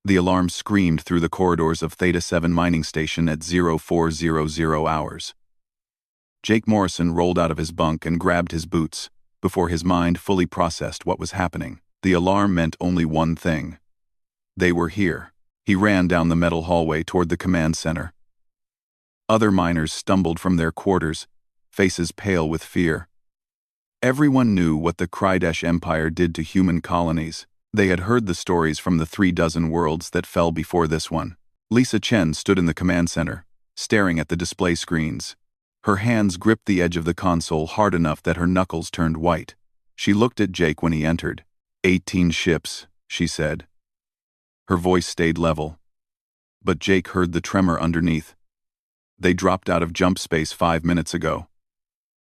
The alarm screamed through the corridors of Theta 7 mining station at 0400 hours. Jake Morrison rolled out of his bunk and grabbed his boots, before his mind fully processed what was happening. The alarm meant only one thing. They were here. He ran down the metal hallway toward the command center. Other miners stumbled from their quarters, faces pale with fear. Everyone knew what the Krydesh Empire did to human colonies. They had heard the stories from the 36 worlds that fell before this one. Lisa Chen stood in the command center, staring at the display screens. Her hands gripped the edge of the console hard enough that her knuckles turned white. She looked at Jake when he entered. 18 ships, she said. Her voice stayed level. But Jake heard the tremor underneath. They dropped out of jump space 5 minutes ago.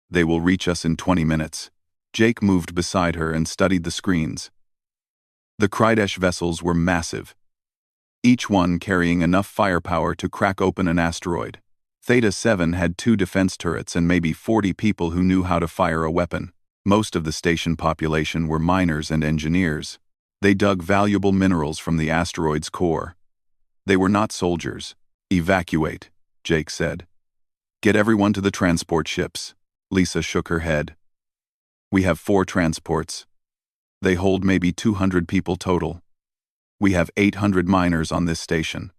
They will reach us in 20 minutes. Jake moved beside her and studied the screens. The Krydesh vessels were massive, each one carrying enough firepower to crack open an asteroid. Theta 7 had 2 defense turrets and maybe 40 people who knew how to fire a weapon. Most of the station population were miners and engineers. They dug valuable minerals from the asteroid's core. They were not soldiers. Evacuate, Jake said. Get everyone to the transport ships. Lisa shook her head. We have 4 transports. They hold maybe 200 people total. We have 800 miners on this station.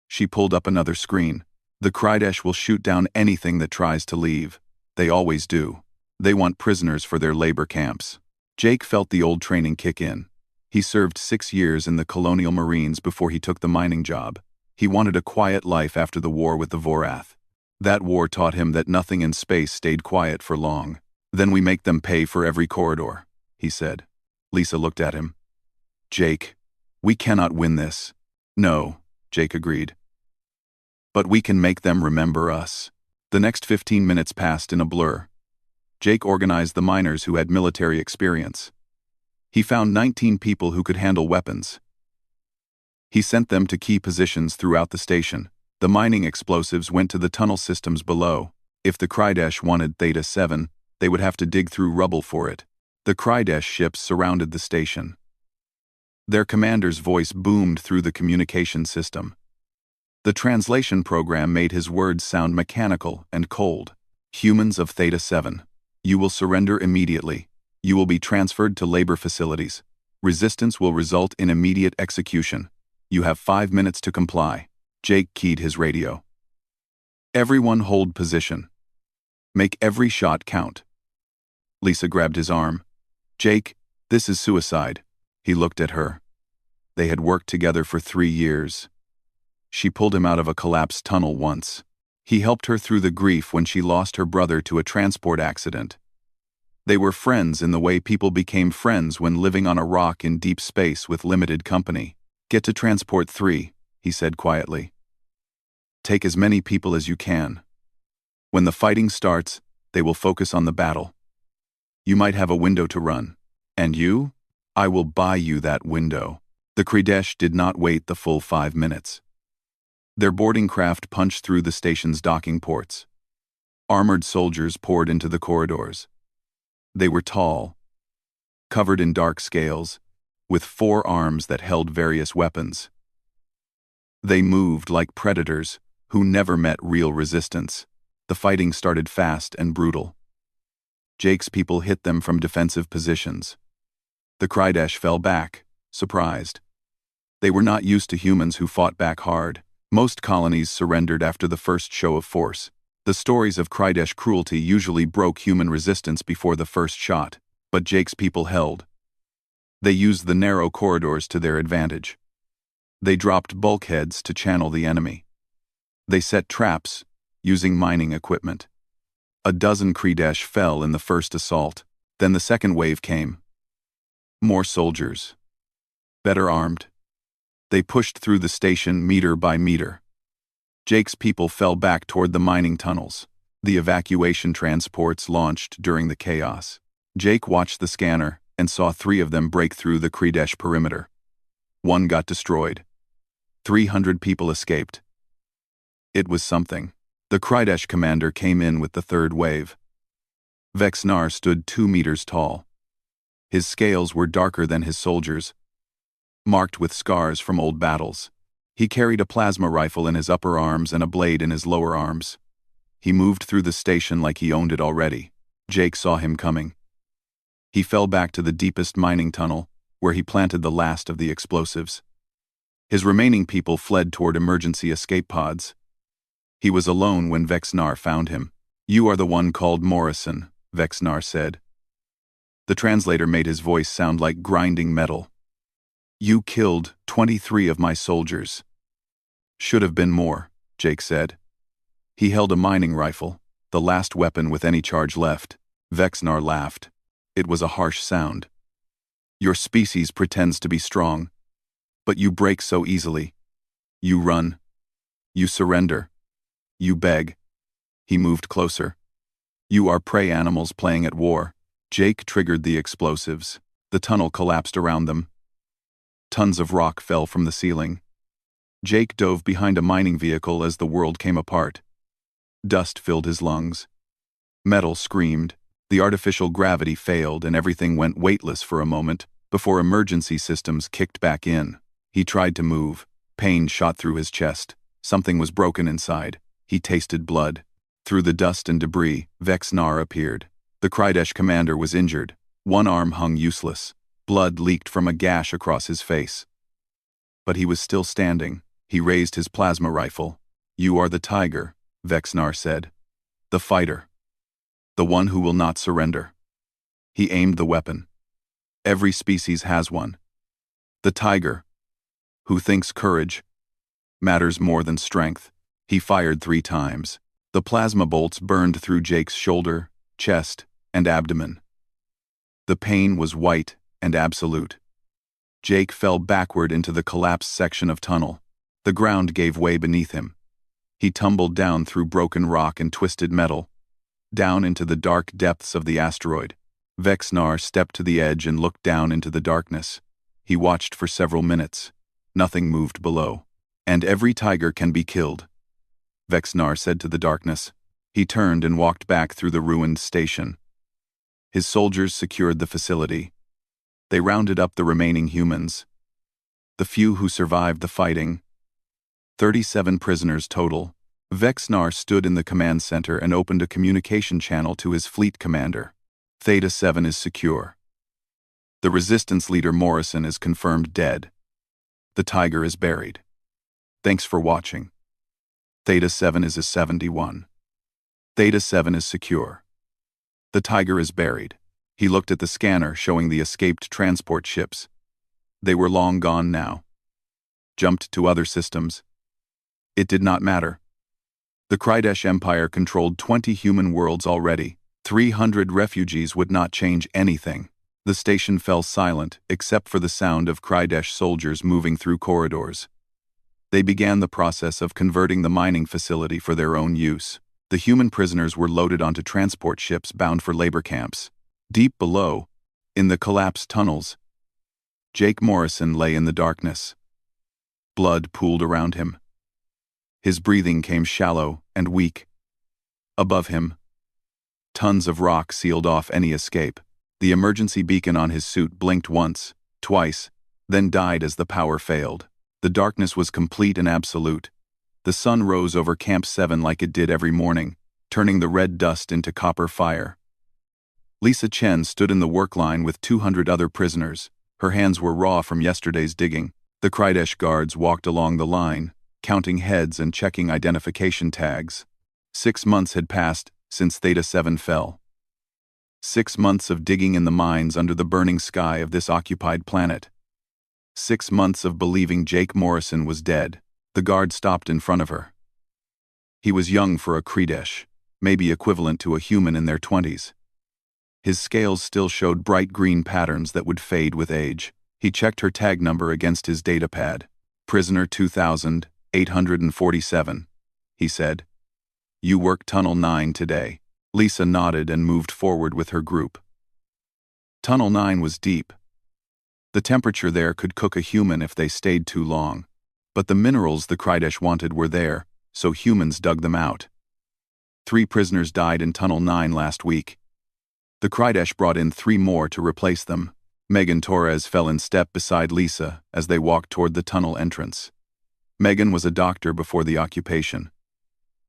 She pulled up another screen. The Krydesh will shoot down anything that tries to leave. They always do. They want prisoners for their labor camps. Jake felt the old training kick in. He served 6 years in the Colonial Marines before he took the mining job. He wanted a quiet life after the war with the Vorath. That war taught him that nothing in space stayed quiet for long. Then we make them pay for every corridor, he said. Lisa looked at him. Jake, we cannot win this. No, Jake agreed. But we can make them remember us. The next 15 minutes passed in a blur. Jake organized the miners who had military experience. He found 19 people who could handle weapons. He sent them to key positions throughout the station. The mining explosives went to the tunnel systems below. If the Krydesh wanted Theta 7, they would have to dig through rubble for it. The Krydesh ships surrounded the station. Their commander's voice boomed through the communication system. The translation program made his words sound mechanical and cold. Humans of Theta 7, you will surrender immediately. You will be transferred to labor facilities. Resistance will result in immediate execution. You have 5 minutes to comply. Jake keyed his radio. Everyone hold position. Make every shot count. Lisa grabbed his arm. Jake, this is suicide. He looked at her. They had worked together for 3 years. She pulled him out of a collapsed tunnel once. He helped her through the grief when she lost her brother to a transport accident. They were friends in the way people became friends when living on a rock in deep space with limited company. Get to Transport 3, he said quietly. Take as many people as you can. When the fighting starts, they will focus on the battle. You might have a window to run. And you? I will buy you that window. The Krydesh did not wait the full 5 minutes. Their boarding craft punched through the station's docking ports. Armored soldiers poured into the corridors. They were tall, covered in dark scales, with 4 arms that held various weapons. They moved like predators who never met real resistance. The fighting started fast and brutal. Jake's people hit them from defensive positions. The Krydesh fell back, surprised. They were not used to humans who fought back hard. Most colonies surrendered after the first show of force. The stories of Krydesh cruelty usually broke human resistance before the first shot, but Jake's people held. They used the narrow corridors to their advantage. They dropped bulkheads to channel the enemy. They set traps, using mining equipment. A dozen Krydesh fell in the first assault. Then the second wave came. More soldiers. Better armed. They pushed through the station meter by meter. Jake's people fell back toward the mining tunnels. The evacuation transports launched during the chaos. Jake watched the scanner and saw 3 of them break through the Krydesh perimeter. 1 got destroyed. 300 people escaped. It was something. The Krydesh commander came in with the 3rd wave. Vexnar stood 2 meters tall. His scales were darker than his soldiers. marked with scars from old battles. He carried a plasma rifle in his upper arms and a blade in his lower arms. He moved through the station like he owned it already. Jake saw him coming. He fell back to the deepest mining tunnel, where he planted the last of the explosives. His remaining people fled toward emergency escape pods. He was alone when Vexnar found him. "You are the one called Morrison," Vexnar said. The translator made his voice sound like grinding metal. "You killed 23 of my soldiers." "Should have been more," Jake said. He held a mining rifle, the last weapon with any charge left. Vexnar laughed. It was a harsh sound. "Your species pretends to be strong, but you break so easily. You run. You surrender. You beg." He moved closer. "You are prey animals playing at war." Jake triggered the explosives. The tunnel collapsed around them. Tons of rock fell from the ceiling. Jake dove behind a mining vehicle as the world came apart. Dust filled his lungs. Metal screamed. The artificial gravity failed and everything went weightless for a moment before emergency systems kicked back in. He tried to move. Pain shot through his chest. Something was broken inside. He tasted blood. Through the dust and debris, Vexnar appeared. The Krydesh commander was injured. One arm hung useless. Blood leaked from a gash across his face. But he was still standing. He raised his plasma rifle. "You are the tiger," Vexnar said. "The fighter. The one who will not surrender." He aimed the weapon. Every species has one. The tiger, who thinks courage matters more than strength. He fired 3 times. The plasma bolts burned through Jake's shoulder, chest, and abdomen. The pain was white and absolute. Jake fell backward into the collapsed section of tunnel. The ground gave way beneath him. He tumbled down through broken rock and twisted metal, down into the dark depths of the asteroid. Vexnar stepped to the edge and looked down into the darkness. He watched for several minutes. Nothing moved below. "And every tiger can be killed," Vexnar said to the darkness. He turned and walked back through the ruined station. His soldiers secured the facility. They rounded up the remaining humans. The few who survived the fighting. 37 prisoners total. Vexnar stood in the command center and opened a communication channel to his fleet commander. "Theta 7 is secure. The resistance leader Morrison is confirmed dead. The tiger is buried. Thanks for watching. Theta 7 is a 71. Theta 7 is secure. The tiger is buried." He looked at the scanner showing the escaped transport ships. They were long gone now. Jumped to other systems. It did not matter. The Krydesh Empire controlled 20 human worlds already. 300 refugees would not change anything. The station fell silent, except for the sound of Krydesh soldiers moving through corridors. They began the process of converting the mining facility for their own use. The human prisoners were loaded onto transport ships bound for labor camps. Deep below, in the collapsed tunnels, Jake Morrison lay in the darkness. Blood pooled around him. His breathing came shallow and weak. Above him, tons of rock sealed off any escape. The emergency beacon on his suit blinked once, twice, then died as the power failed. The darkness was complete and absolute. The sun rose over Camp 7 like it did every morning, turning the red dust into copper fire. Lisa Chen stood in the work line with 200 other prisoners. Her hands were raw from yesterday's digging. The Krydesh guards walked along the line, counting heads and checking identification tags. 6 months had passed since Theta 7 fell. 6 months of digging in the mines under the burning sky of this occupied planet. 6 months of believing Jake Morrison was dead. The guard stopped in front of her. He was young for a Krydesh, maybe equivalent to a human in their 20s. His scales still showed bright green patterns that would fade with age. He checked her tag number against his datapad. "Prisoner 2847, he said. "You work Tunnel 9 today." Lisa nodded and moved forward with her group. Tunnel 9 was deep. The temperature there could cook a human if they stayed too long. But the minerals the Krydesh wanted were there, so humans dug them out. 3 prisoners died in Tunnel 9 last week. The Krydesh brought in 3 more to replace them. Megan Torres fell in step beside Lisa as they walked toward the tunnel entrance. Megan was a doctor before the occupation.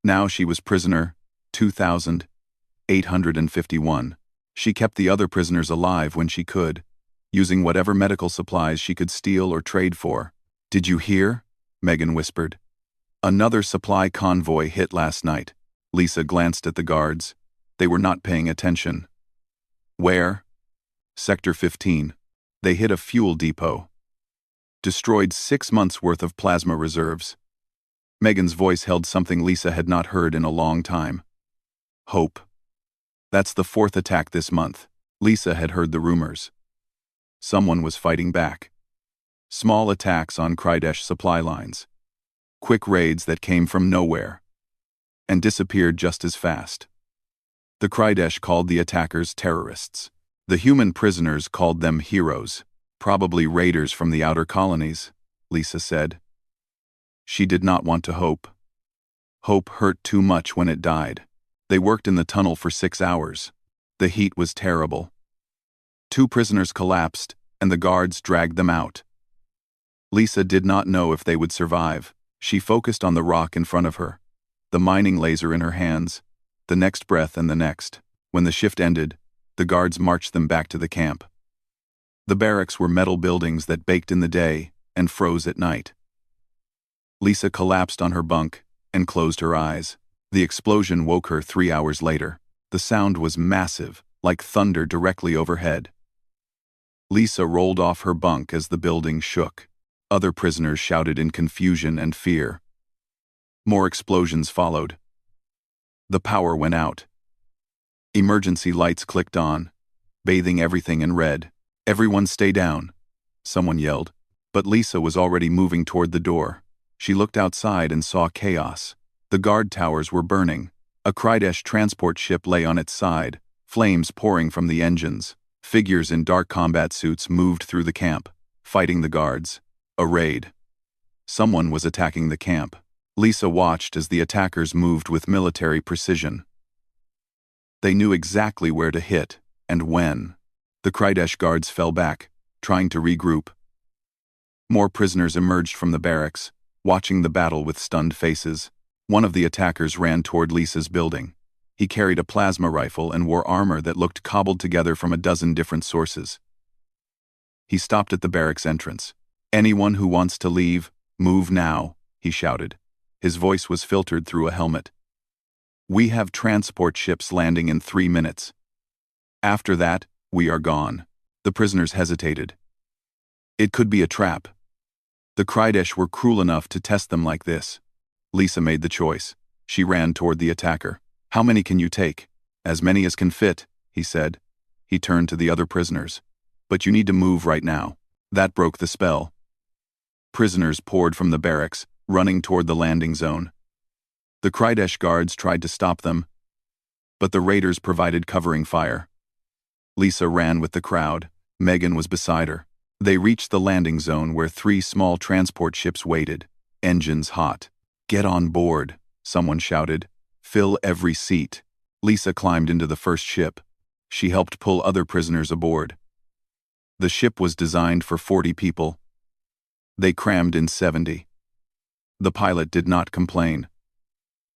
Now she was prisoner 2,851. She kept the other prisoners alive when she could, using whatever medical supplies she could steal or trade for. "Did you hear?" Megan whispered. "Another supply convoy hit last night." Lisa glanced at the guards. They were not paying attention. "Where?" "Sector 15. They hit a fuel depot. Destroyed 6 months' worth of plasma reserves." Megan's voice held something Lisa had not heard in a long time. "Hope. That's the 4th attack this month." Lisa had heard the rumors. Someone was fighting back. Small attacks on Krydesh supply lines. Quick raids that came from nowhere and disappeared just as fast. The Krydesh called the attackers terrorists. The human prisoners called them heroes, probably raiders from the outer colonies, Lisa said. She did not want to hope. Hope hurt too much when it died. They worked in the tunnel for 6 hours. The heat was terrible. 2 prisoners collapsed, and the guards dragged them out. Lisa did not know if they would survive. She focused on the rock in front of her, the mining laser in her hands, the next breath and the next. When the shift ended, the guards marched them back to the camp. The barracks were metal buildings that baked in the day and froze at night. Lisa collapsed on her bunk and closed her eyes. The explosion woke her 3 hours later. The sound was massive, like thunder directly overhead. Lisa rolled off her bunk as the building shook. Other prisoners shouted in confusion and fear. More explosions followed. The power went out. Emergency lights clicked on, bathing everything in red. "Everyone stay down," someone yelled. But Lisa was already moving toward the door. She looked outside and saw chaos. The guard towers were burning. A Krydesh transport ship lay on its side, flames pouring from the engines. Figures in dark combat suits moved through the camp, fighting the guards. A raid. Someone was attacking the camp. Lisa watched as the attackers moved with military precision. They knew exactly where to hit, and when. The Krydesh guards fell back, trying to regroup. More prisoners emerged from the barracks, watching the battle with stunned faces. One of the attackers ran toward Lisa's building. He carried a plasma rifle and wore armor that looked cobbled together from a dozen different sources. He stopped at the barracks entrance. "Anyone who wants to leave, move now," he shouted. His voice was filtered through a helmet. "We have transport ships landing in 3 minutes. After that, we are gone." The prisoners hesitated. It could be a trap. The Krydesh were cruel enough to test them like this. Lisa made the choice. She ran toward the attacker. "How many can you take?" "As many as can fit," he said. He turned to the other prisoners. "But you need to move right now." That broke the spell. Prisoners poured from the barracks, running toward the landing zone. The Krydesh guards tried to stop them, but the raiders provided covering fire. Lisa ran with the crowd. Megan was beside her. They reached the landing zone where 3 small transport ships waited, engines hot. "Get on board," someone shouted. "Fill every seat." Lisa climbed into the first ship. She helped pull other prisoners aboard. The ship was designed for 40 people. They crammed in 70. The pilot did not complain.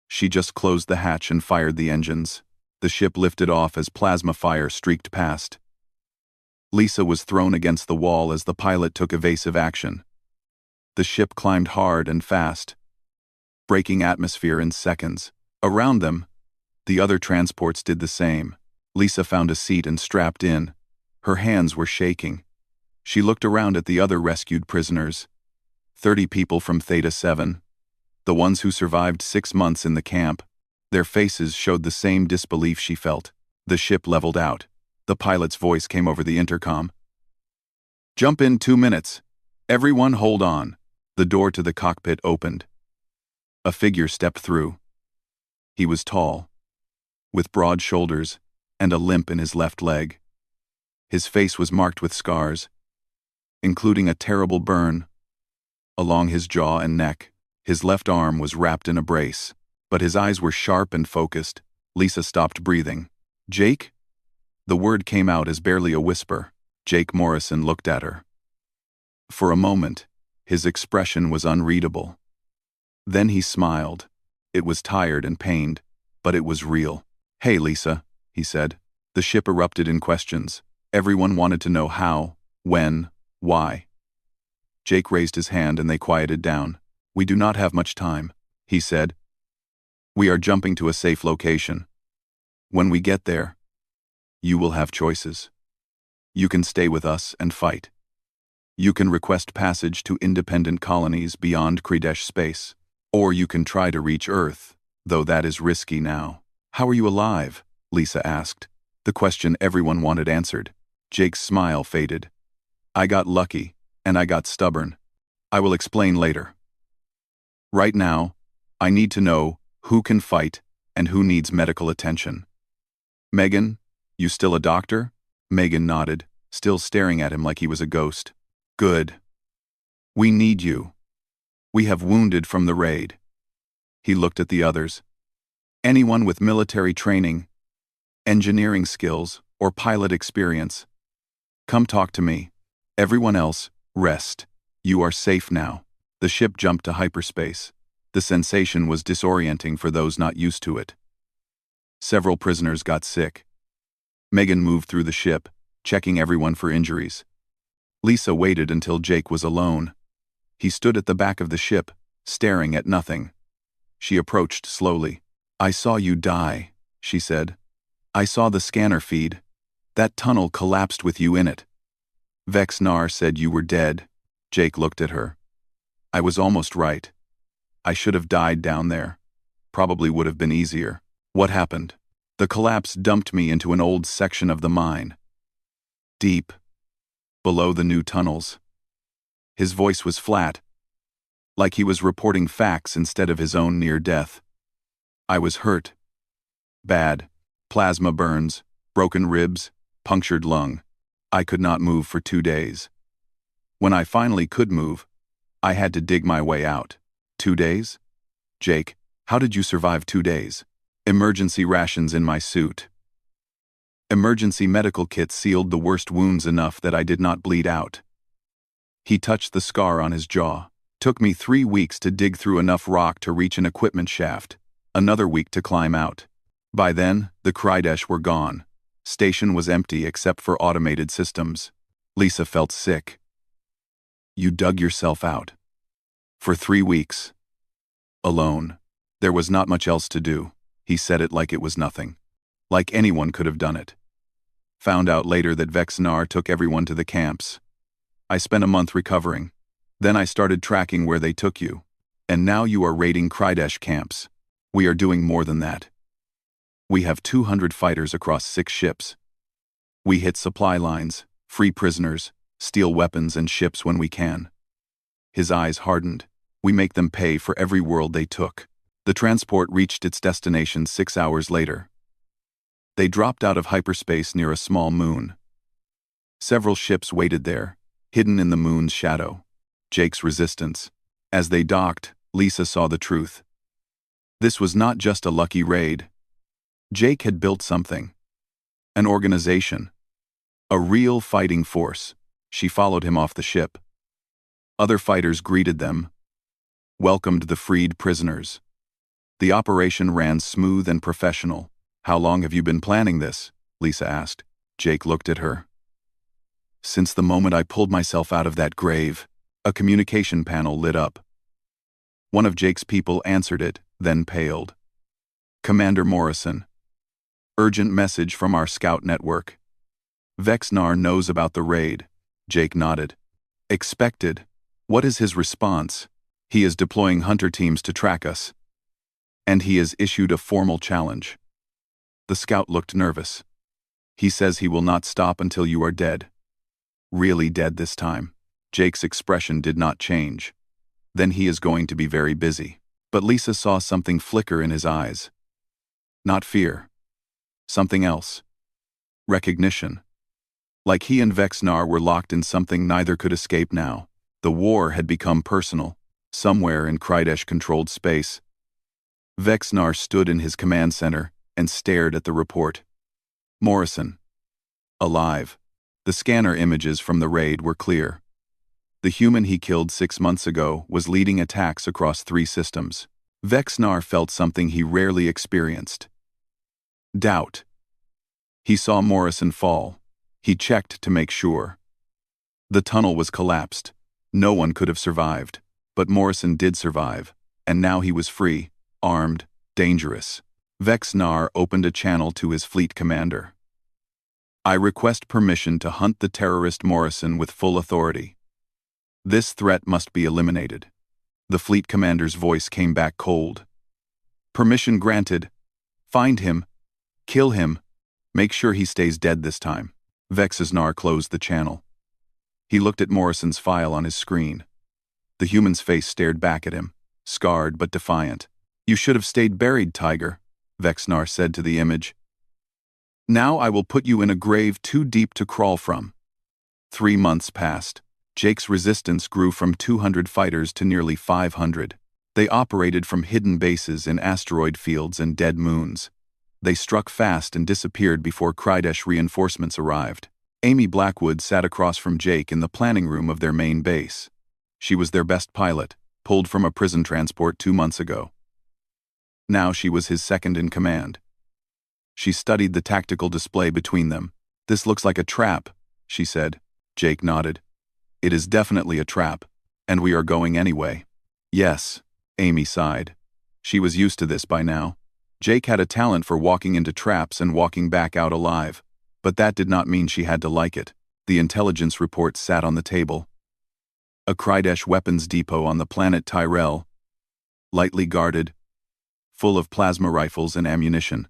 She just closed the hatch and fired the engines. The ship lifted off as plasma fire streaked past. Lisa was thrown against the wall as the pilot took evasive action. The ship climbed hard and fast, breaking atmosphere in seconds. Around them, the other transports did the same. Lisa found a seat and strapped in. Her hands were shaking. She looked around at the other rescued prisoners. 30 people from Theta 7. The ones who survived 6 months in the camp. Their faces showed the same disbelief she felt. The ship leveled out. The pilot's voice came over the intercom. "Jump in 2 minutes. Everyone hold on." The door to the cockpit opened. A figure stepped through. He was tall, with broad shoulders and a limp in his left leg. His face was marked with scars, including a terrible burn along his jaw and neck. His left arm was wrapped in a brace, but his eyes were sharp and focused. Lisa stopped breathing. "Jake?" The word came out as barely a whisper. Jake Morrison looked at her. For a moment, his expression was unreadable. Then he smiled. It was tired and pained, but it was real. "Hey, Lisa," he said. The ship erupted in questions. Everyone wanted to know how, when, why. Jake raised his hand and they quieted down. "We do not have much time," he said. "We are jumping to a safe location. When we get there, you will have choices. You can stay with us and fight. You can request passage to independent colonies beyond Kredesh space. Or you can try to reach Earth, though that is risky now." "How are you alive?" Lisa asked. The question everyone wanted answered. Jake's smile faded. "I got lucky, and I got stubborn. I will explain later. Right now, I need to know who can fight and who needs medical attention." "Megan, you still a doctor?" Megan nodded, still staring at him like he was a ghost. "Good. We need you. We have wounded from the raid." He looked at the others. "Anyone with military training, engineering skills, or pilot experience, come talk to me. Everyone else, rest. You are safe now." The ship jumped to hyperspace. The sensation was disorienting for those not used to it. Several prisoners got sick. Megan moved through the ship, checking everyone for injuries. Lisa waited until Jake was alone. He stood at the back of the ship, staring at nothing. She approached slowly. "I saw you die," she said. "I saw the scanner feed. That tunnel collapsed with you in it. Vex-Nar said you were dead." Jake looked at her. "I was almost right. I should have died down there. Probably would have been easier." "What happened?" "The collapse dumped me into an old section of the mine. Deep. Below the new tunnels." His voice was flat, like he was reporting facts instead of his own near death. "I was hurt. Bad. Plasma burns, broken ribs, punctured lung. I could not move for 2 days. When I finally could move, I had to dig my way out." 2 days? "Jake, how did you survive 2 days?" "Emergency rations in my suit. Emergency medical kits sealed the worst wounds enough that I did not bleed out." He touched the scar on his jaw. "Took me 3 weeks to dig through enough rock to reach an equipment shaft, another week to climb out. By then, the Kredesh were gone. Station was empty except for automated systems." Lisa felt sick. "You dug yourself out. For 3 weeks. Alone. There was not much else to do." He said it like it was nothing. Like anyone could have done it. "Found out later that Vex-Nar took everyone to the camps. I spent a month recovering. Then I started tracking where they took you. And now you are raiding Kredesh camps. We are doing more than that. We have 200 fighters across 6 ships. We hit supply lines, free prisoners, steal weapons and ships when we can." His eyes hardened. "We make them pay for every world they took." The transport reached its destination 6 hours later. They dropped out of hyperspace near a small moon. Several ships waited there, hidden in the moon's shadow. Jake's resistance. As they docked, Lisa saw the truth. This was not just a lucky raid. Jake had built something. An organization. A real fighting force. She followed him off the ship. Other fighters greeted them, welcomed the freed prisoners. The operation ran smooth and professional. "How long have you been planning this?" Lisa asked. Jake looked at her. "Since the moment I pulled myself out of that grave." A communication panel lit up. One of Jake's people answered it, then paled. "Commander Morrison. Urgent message from our scout network. Vex-Nar knows about the raid." Jake nodded. "Expected. What is his response?" "He is deploying hunter teams to track us. And he has issued a formal challenge." The scout looked nervous. "He says he will not stop until you are dead." "Really dead this time?" Jake's expression did not change. "Then he is going to be very busy." But Lisa saw something flicker in his eyes. Not fear. Something else. Recognition. Like he and Vex-Nar were locked in something neither could escape now. The war had become personal, somewhere in Kredesh-controlled space. Vex-Nar stood in his command center and stared at the report. Morrison. Alive. The scanner images from the raid were clear. The human he killed 6 months ago was leading attacks across 3 systems. Vexnar felt something he rarely experienced. Doubt. He saw Morrison fall. He checked to make sure. The tunnel was collapsed. No one could have survived. But Morrison did survive, and now he was free, armed, dangerous. Vexnar opened a channel to his fleet commander. I request permission to hunt the terrorist Morrison with full authority. This threat must be eliminated. The fleet commander's voice came back cold. Permission granted. Find him. Kill him. Make sure he stays dead this time. Vexnar closed the channel. He looked at Morrison's file on his screen. The human's face stared back at him, scarred but defiant. You should have stayed buried, Tiger, Vexnar said to the image. Now I will put you in a grave too deep to crawl from. 3 months passed. Jake's resistance grew from 200 fighters to nearly 500. They operated from hidden bases in asteroid fields and dead moons. They struck fast and disappeared before Krydesh reinforcements arrived. Amy Blackwood sat across from Jake in the planning room of their main base. She was their best pilot, pulled from a prison transport 2 months ago. Now she was his second in command. She studied the tactical display between them. This looks like a trap, she said. Jake nodded. It is definitely a trap, and we are going anyway. Yes, Amy sighed. She was used to this by now. Jake had a talent for walking into traps and walking back out alive, but that did not mean she had to like it. The intelligence report sat on the table. A Krydesh weapons depot on the planet Tyrell, lightly guarded, full of plasma rifles and ammunition.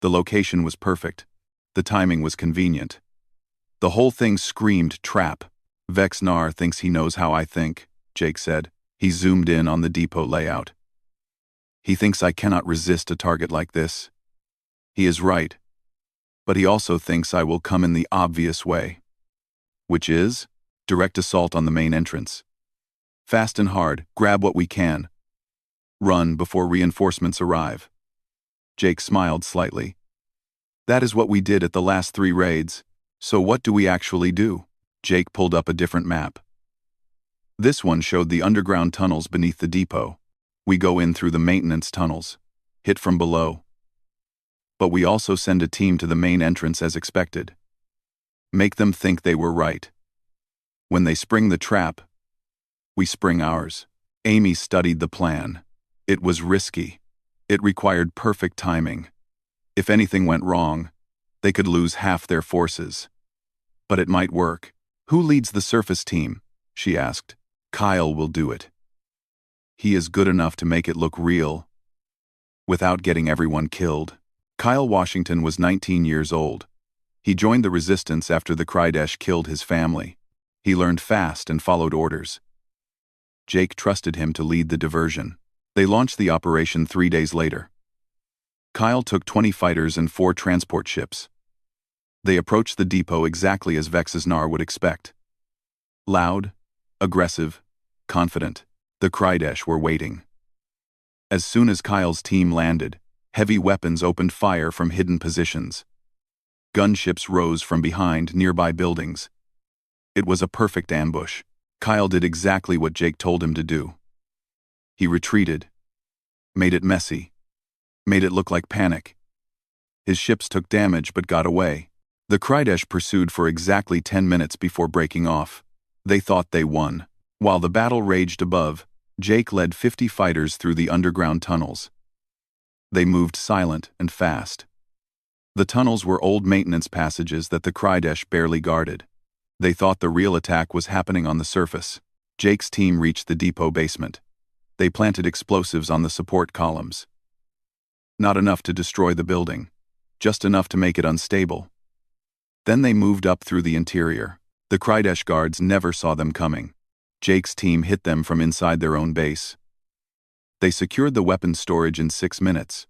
The location was perfect. The timing was convenient. The whole thing screamed trap. Vexnar thinks he knows how I think, Jake said. He zoomed in on the depot layout. He thinks I cannot resist a target like this. He is right. But he also thinks I will come in the obvious way. Which is? Direct assault on the main entrance. Fast and hard, grab what we can. Run before reinforcements arrive. Jake smiled slightly. That is what we did at the last 3 raids. So what do we actually do? Jake pulled up a different map. This one showed the underground tunnels beneath the depot. We go in through the maintenance tunnels, hit from below. But we also send a team to the main entrance as expected. Make them think they were right. When they spring the trap, we spring ours. Amy studied the plan. It was risky. It required perfect timing. If anything went wrong, they could lose half their forces. But it might work. Who leads the surface team? She asked. Kyle will do it. He is good enough to make it look real, without getting everyone killed. Kyle Washington was 19 years old. He joined the resistance after the Krydesh killed his family. He learned fast and followed orders. Jake trusted him to lead the diversion. They launched the operation 3 days later. Kyle took 20 fighters and 4 transport ships. They approached the depot exactly as Vexnar would expect. Loud, aggressive, confident. The Krydesh were waiting. As soon as Kyle's team landed, heavy weapons opened fire from hidden positions. Gunships rose from behind nearby buildings. It was a perfect ambush. Kyle did exactly what Jake told him to do. He retreated, made it messy, made it look like panic. His ships took damage but got away. The Krydesh pursued for exactly 10 minutes before breaking off. They thought they won. While the battle raged above, Jake led 50 fighters through the underground tunnels. They moved silent and fast. The tunnels were old maintenance passages that the Krydesh barely guarded. They thought the real attack was happening on the surface. Jake's team reached the depot basement. They planted explosives on the support columns. Not enough to destroy the building, just enough to make it unstable. Then they moved up through the interior. The Krydesh guards never saw them coming. Jake's team hit them from inside their own base. They secured the weapons storage in 6 minutes.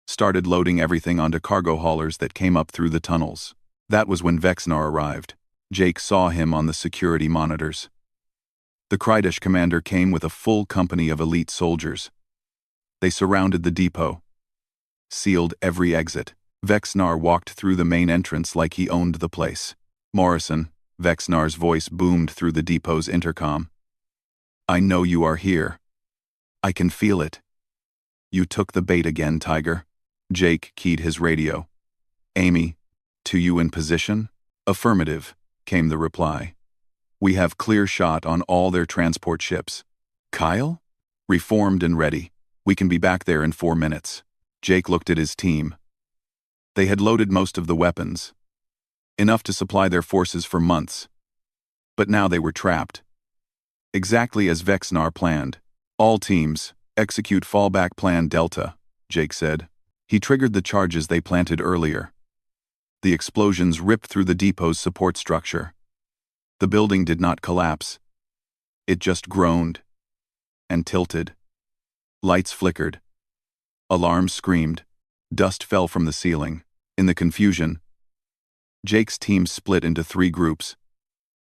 Started loading everything onto cargo haulers that came up through the tunnels. That was when Vexnar arrived. Jake saw him on the security monitors. The Krydesh commander came with a full company of elite soldiers. They surrounded the depot, sealed every exit. Vexnar walked through the main entrance like he owned the place. Morrison, Vexnar's voice boomed through the depot's intercom. I know you are here. I can feel it. You took the bait again, Tiger. Jake keyed his radio. Amy, to you in position? Affirmative, came the reply. We have clear shot on all their transport ships. Kyle? Reformed and ready. We can be back there in 4 minutes. Jake looked at his team. They had loaded most of the weapons. Enough to supply their forces for months. But now they were trapped. Exactly as Vexnar planned. All teams, execute fallback plan Delta, Jake said. He triggered the charges they planted earlier. The explosions ripped through the depot's support structure. The building did not collapse. It just groaned and tilted. Lights flickered. Alarms screamed. Dust fell from the ceiling. In the confusion, Jake's team split into 3 groups.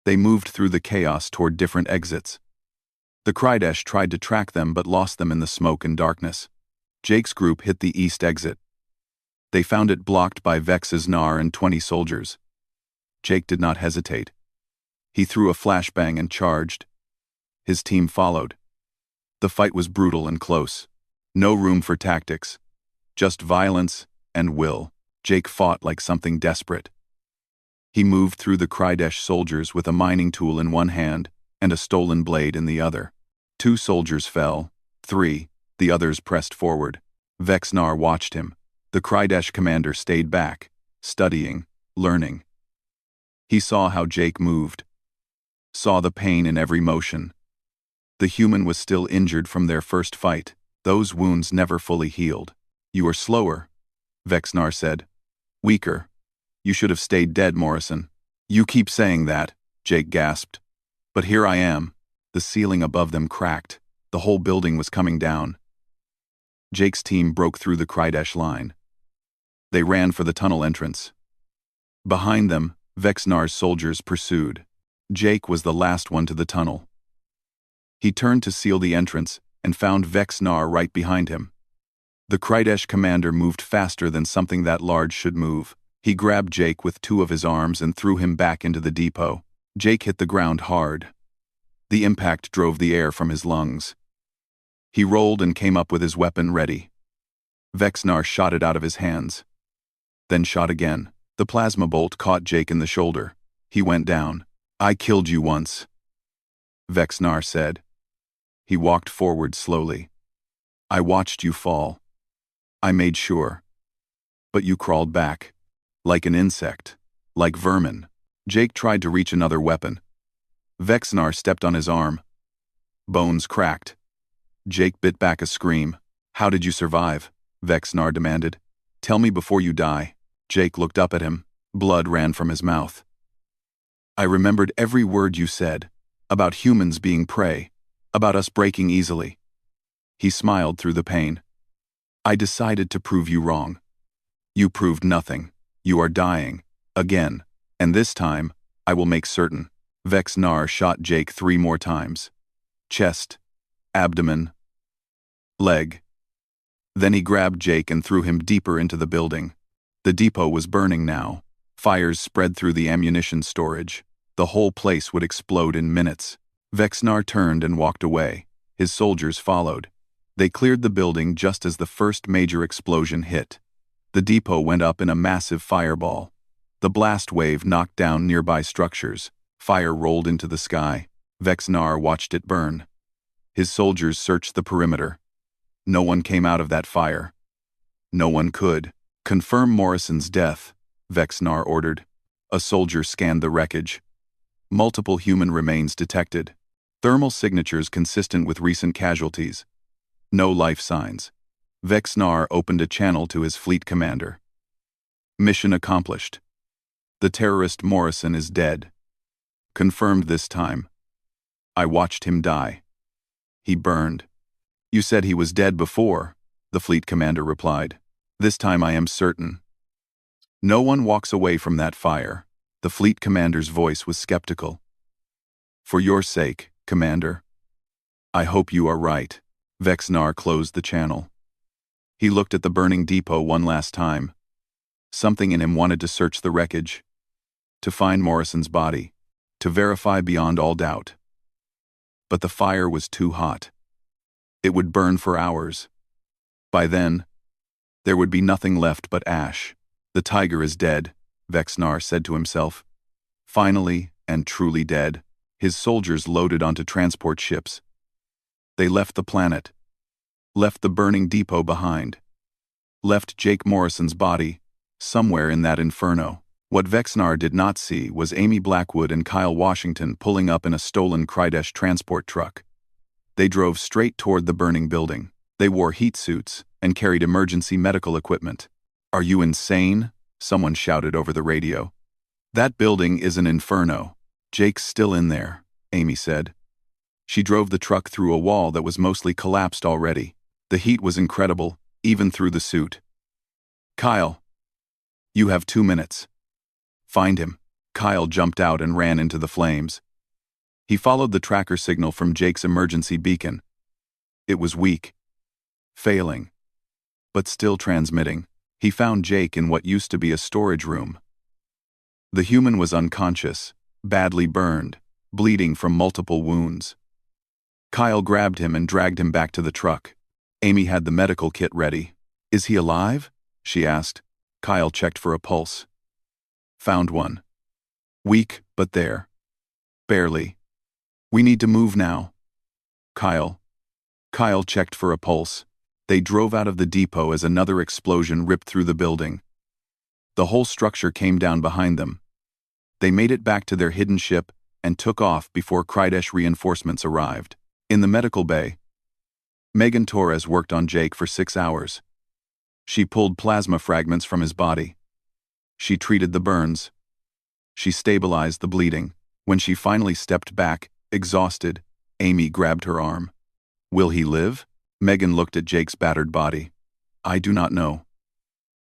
They moved through the chaos toward different exits. The Krydesh tried to track them but lost them in the smoke and darkness. Jake's group hit the east exit. They found it blocked by Vex's Nar and 20 soldiers. Jake did not hesitate. He threw a flashbang and charged. His team followed. The fight was brutal and close. No room for tactics. Just violence and will. Jake fought like something desperate. He moved through the Krydesh soldiers with a mining tool in one hand and a stolen blade in the other. 2 soldiers fell. 3, the others pressed forward. Vexnar watched him. The Krydesh commander stayed back, studying, learning. He saw how Jake moved. Saw the pain in every motion. The human was still injured from their first fight. Those wounds never fully healed. You are slower, Vexnar said. Weaker. You should have stayed dead, Morrison. You keep saying that, Jake gasped. But here I am. The ceiling above them cracked. The whole building was coming down. Jake's team broke through the Krydesh line. They ran for the tunnel entrance. Behind them, Vexnar's soldiers pursued. Jake was the last one to the tunnel. He turned to seal the entrance and found Vexnar right behind him. The Krydesh commander moved faster than something that large should move. He grabbed Jake with 2 of his arms and threw him back into the depot. Jake hit the ground hard. The impact drove the air from his lungs. He rolled and came up with his weapon ready. Vexnar shot it out of his hands. Then shot again. The plasma bolt caught Jake in the shoulder. He went down. I killed you once, Vexnar said. He walked forward slowly. I watched you fall. I made sure. But you crawled back. Like an insect. Like vermin. Jake tried to reach another weapon. Vexnar stepped on his arm. Bones cracked. Jake bit back a scream. How did you survive? Vexnar demanded. Tell me before you die. Jake looked up at him. Blood ran from his mouth. I remembered every word you said. About humans being prey. About us breaking easily. He smiled through the pain. I decided to prove you wrong. You proved nothing. You are dying. Again. And this time, I will make certain. Vexnar shot Jake 3 more times. Chest. Abdomen. Leg. Then he grabbed Jake and threw him deeper into the building. The depot was burning now. Fires spread through the ammunition storage. The whole place would explode in minutes. Vexnar turned and walked away. His soldiers followed. They cleared the building just as the first major explosion hit. The depot went up in a massive fireball. The blast wave knocked down nearby structures. Fire rolled into the sky. Vexnar watched it burn. His soldiers searched the perimeter. No one came out of that fire. No one could. Confirm Morrison's death, Vexnar ordered. A soldier scanned the wreckage. Multiple human remains detected. Thermal signatures consistent with recent casualties. No life signs. Vexnar opened a channel to his fleet commander. Mission accomplished. The terrorist Morrison is dead. Confirmed this time. I watched him die. He burned. You said he was dead before, the fleet commander replied. This time I am certain. No one walks away from that fire. The fleet commander's voice was skeptical. For your sake, Commander. I hope you are right. Vexnar closed the channel. He looked at the burning depot one last time. Something in him wanted to search the wreckage. to find Morrison's body, to verify beyond all doubt. But the fire was too hot. It would burn for hours. By then, there would be nothing left but ash. The tiger is dead, Vexnar said to himself. Finally, and truly dead, his soldiers loaded onto transport ships. They left the planet, left the burning depot behind, left Jake Morrison's body somewhere in that inferno. What Vexnar did not see was Amy Blackwood and Kyle Washington pulling up in a stolen Krydesh transport truck. They drove straight toward the burning building. They wore heat suits and carried emergency medical equipment. "Are you insane?" someone shouted over the radio. "That building is an inferno. Jake's still in there," Amy said. She drove the truck through a wall that was mostly collapsed already. The heat was incredible, even through the suit. "Kyle, you have 2 minutes. Find him." Kyle jumped out and ran into the flames. He followed the tracker signal from Jake's emergency beacon. It was weak, failing, but still transmitting. He found Jake in what used to be a storage room. The human was unconscious, badly burned, bleeding from multiple wounds. Kyle grabbed him and dragged him back to the truck. Amy had the medical kit ready. "Is he alive?" she asked. Kyle checked for a pulse. Found one. Weak, but there. Barely. "We need to move now." Kyle checked for a pulse. They drove out of the depot as another explosion ripped through the building. The whole structure came down behind them. They made it back to their hidden ship and took off before Krydesh reinforcements arrived. In the medical bay, Megan Torres worked on Jake for 6 hours. She pulled plasma fragments from his body. She treated the burns. She stabilized the bleeding. When she finally stepped back, exhausted, Amy grabbed her arm. "Will he live?" Megan looked at Jake's battered body. "I do not know.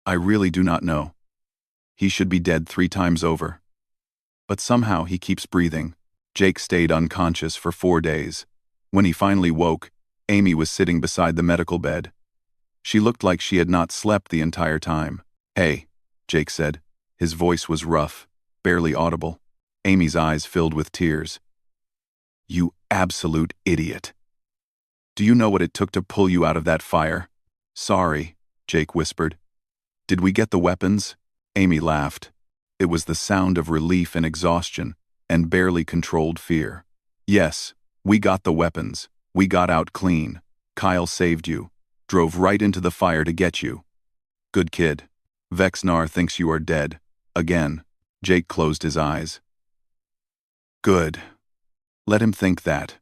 I really do not know. He should be dead 3 times over. But somehow he keeps breathing." Jake stayed unconscious for 4 days. When he finally woke, Amy was sitting beside the medical bed. She looked like she had not slept the entire time. "Hey," Jake said. His voice was rough, barely audible. Amy's eyes filled with tears. "You absolute idiot. Do you know what it took to pull you out of that fire?" "Sorry," Jake whispered. "Did we get the weapons?" Amy laughed. It was the sound of relief and exhaustion, and barely controlled fear. "Yes, we got the weapons. We got out clean. Kyle saved you. Drove right into the fire to get you. Good kid. Vexnar thinks you are dead. Again." Jake closed his eyes. "Good. Let him think that.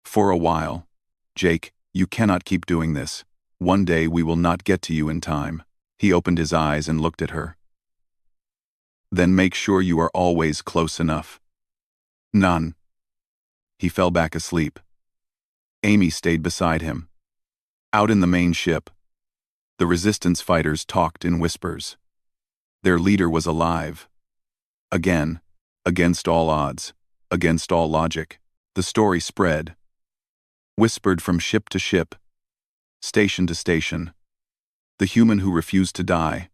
For a while. Jake, you cannot keep doing this. One day we will not get to you in time." He opened his eyes and looked at her. "Then make sure you are always close enough." "None." He fell back asleep. Amy stayed beside him. Out in the main ship, the resistance fighters talked in whispers. Their leader was alive. Again, against all odds, against all logic, the story spread. Whispered from ship to ship, station to station. The human who refused to die.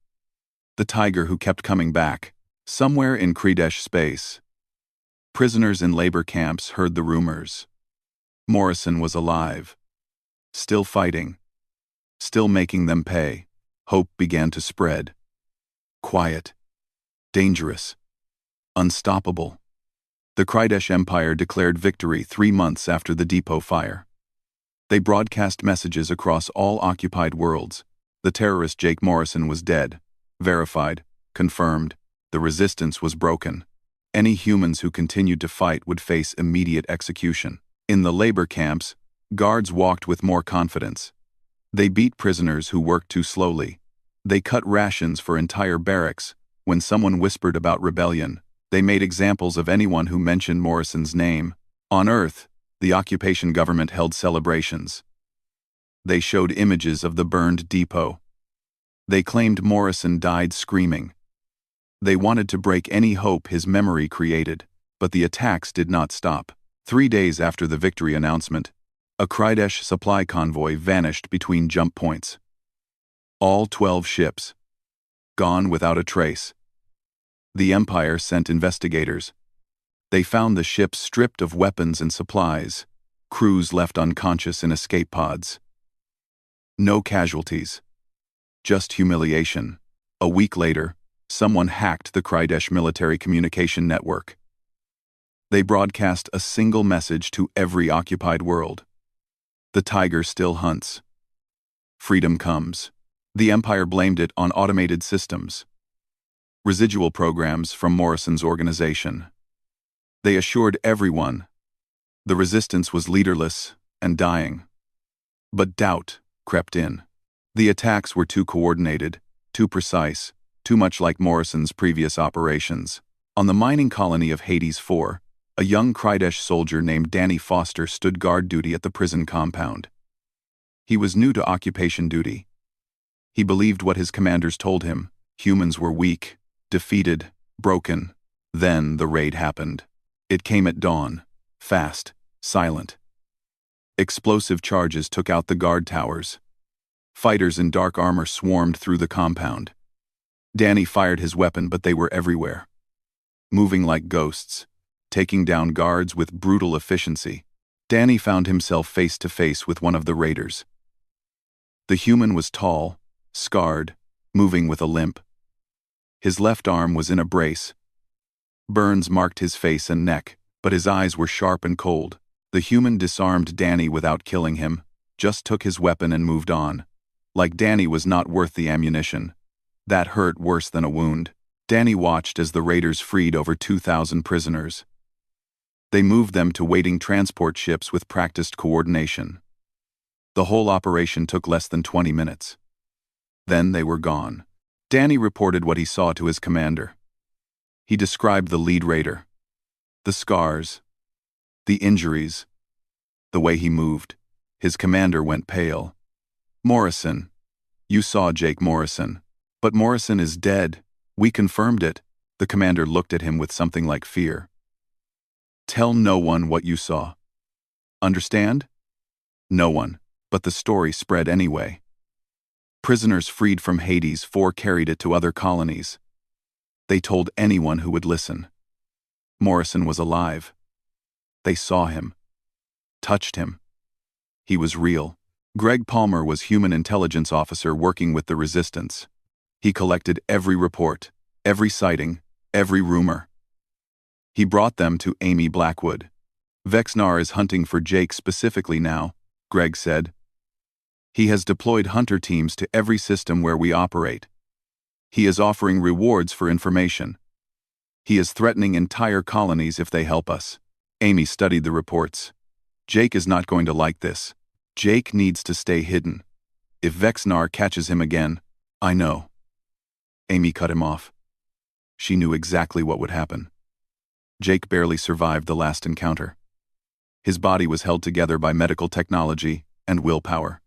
The tiger who kept coming back. Somewhere in Krydesh space, prisoners in labor camps heard the rumors. Morrison was alive. Still fighting. Still making them pay. Hope began to spread. Quiet. Dangerous. Unstoppable. The Krydesh Empire declared victory 3 months after the depot fire. They broadcast messages across all occupied worlds. The terrorist Jake Morrison was dead. Verified. Confirmed. The resistance was broken. Any humans who continued to fight would face immediate execution. In the labor camps, guards walked with more confidence. They beat prisoners who worked too slowly. They cut rations for entire barracks. When someone whispered about rebellion, they made examples of anyone who mentioned Morrison's name. On Earth, the occupation government held celebrations. They showed images of the burned depot. They claimed Morrison died screaming. They wanted to break any hope his memory created, but the attacks did not stop. 3 days after the victory announcement, a Krydesh supply convoy vanished between jump points. All 12 ships. Gone without a trace. The Empire sent investigators. They found the ship stripped of weapons and supplies, crews left unconscious in escape pods. No casualties. Just humiliation. A week later, someone hacked the Krydesh military communication network. They broadcast a single message to every occupied world. The tiger still hunts. Freedom comes. The Empire blamed it on automated systems. Residual programs from Morrison's organization. They assured everyone the resistance was leaderless and dying. But doubt crept in. The attacks were too coordinated, too precise, too much like Morrison's previous operations. On the mining colony of Hades IV, a young Krydesh soldier named Danny Foster stood guard duty at the prison compound. He was new to occupation duty. He believed what his commanders told him. Humans were weak, defeated, broken. Then the raid happened. It came at dawn, fast, silent. Explosive charges took out the guard towers. Fighters in dark armor swarmed through the compound. Danny fired his weapon, but they were everywhere. Moving like ghosts, taking down guards with brutal efficiency. Danny found himself face to face with one of the raiders. The human was tall, scarred, moving with a limp. His left arm was in a brace. Burns marked his face and neck, but his eyes were sharp and cold. The human disarmed Danny without killing him, just took his weapon and moved on. Like Danny was not worth the ammunition. That hurt worse than a wound. Danny watched as the raiders freed over 2,000 prisoners. They moved them to waiting transport ships with practiced coordination. The whole operation took less than 20 minutes. Then they were gone. Danny reported what he saw to his commander. He described the lead raider. The scars. The injuries. The way he moved. His commander went pale. Morrison. You saw Jake Morrison. But Morrison is dead. We confirmed it. The commander looked at him with something like fear. Tell no one what you saw. Understand? No one. But the story spread anyway. Prisoners freed from Hades IV carried it to other colonies. They told anyone who would listen. Morrison was alive. They saw him. Touched him. He was real. Greg Palmer was human intelligence officer working with the resistance. He collected every report, every sighting, every rumor. He brought them to Amy Blackwood. Vexnar is hunting for Jake specifically now, Greg said. He has deployed hunter teams to every system where we operate. He is offering rewards for information. He is threatening entire colonies if they help us. Amy studied the reports. Jake is not going to like this. Jake needs to stay hidden. If Vexnar catches him again, I know. Amy cut him off. She knew exactly what would happen. Jake barely survived the last encounter. His body was held together by medical technology and willpower.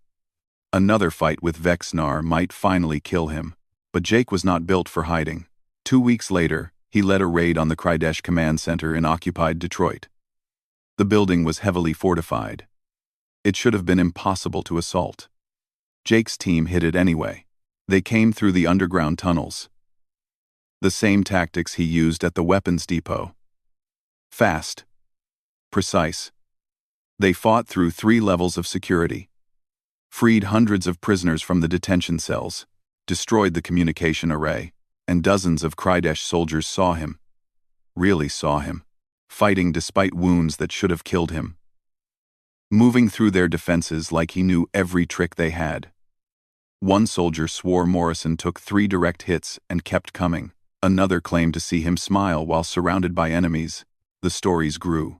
Another fight with Vexnar might finally kill him, but Jake was not built for hiding. 2 weeks later, he led a raid on the Krydesh Command Center in occupied Detroit. The building was heavily fortified. It should have been impossible to assault. Jake's team hit it anyway. They came through the underground tunnels. The same tactics he used at the weapons depot. Fast. Precise. They fought through 3 levels of security. Freed hundreds of prisoners from the detention cells, destroyed the communication array, and dozens of Krydesh soldiers saw him. Really saw him. Fighting despite wounds that should have killed him. Moving through their defenses like he knew every trick they had. One soldier swore Morrison took 3 direct hits and kept coming. Another claimed to see him smile while surrounded by enemies. The stories grew.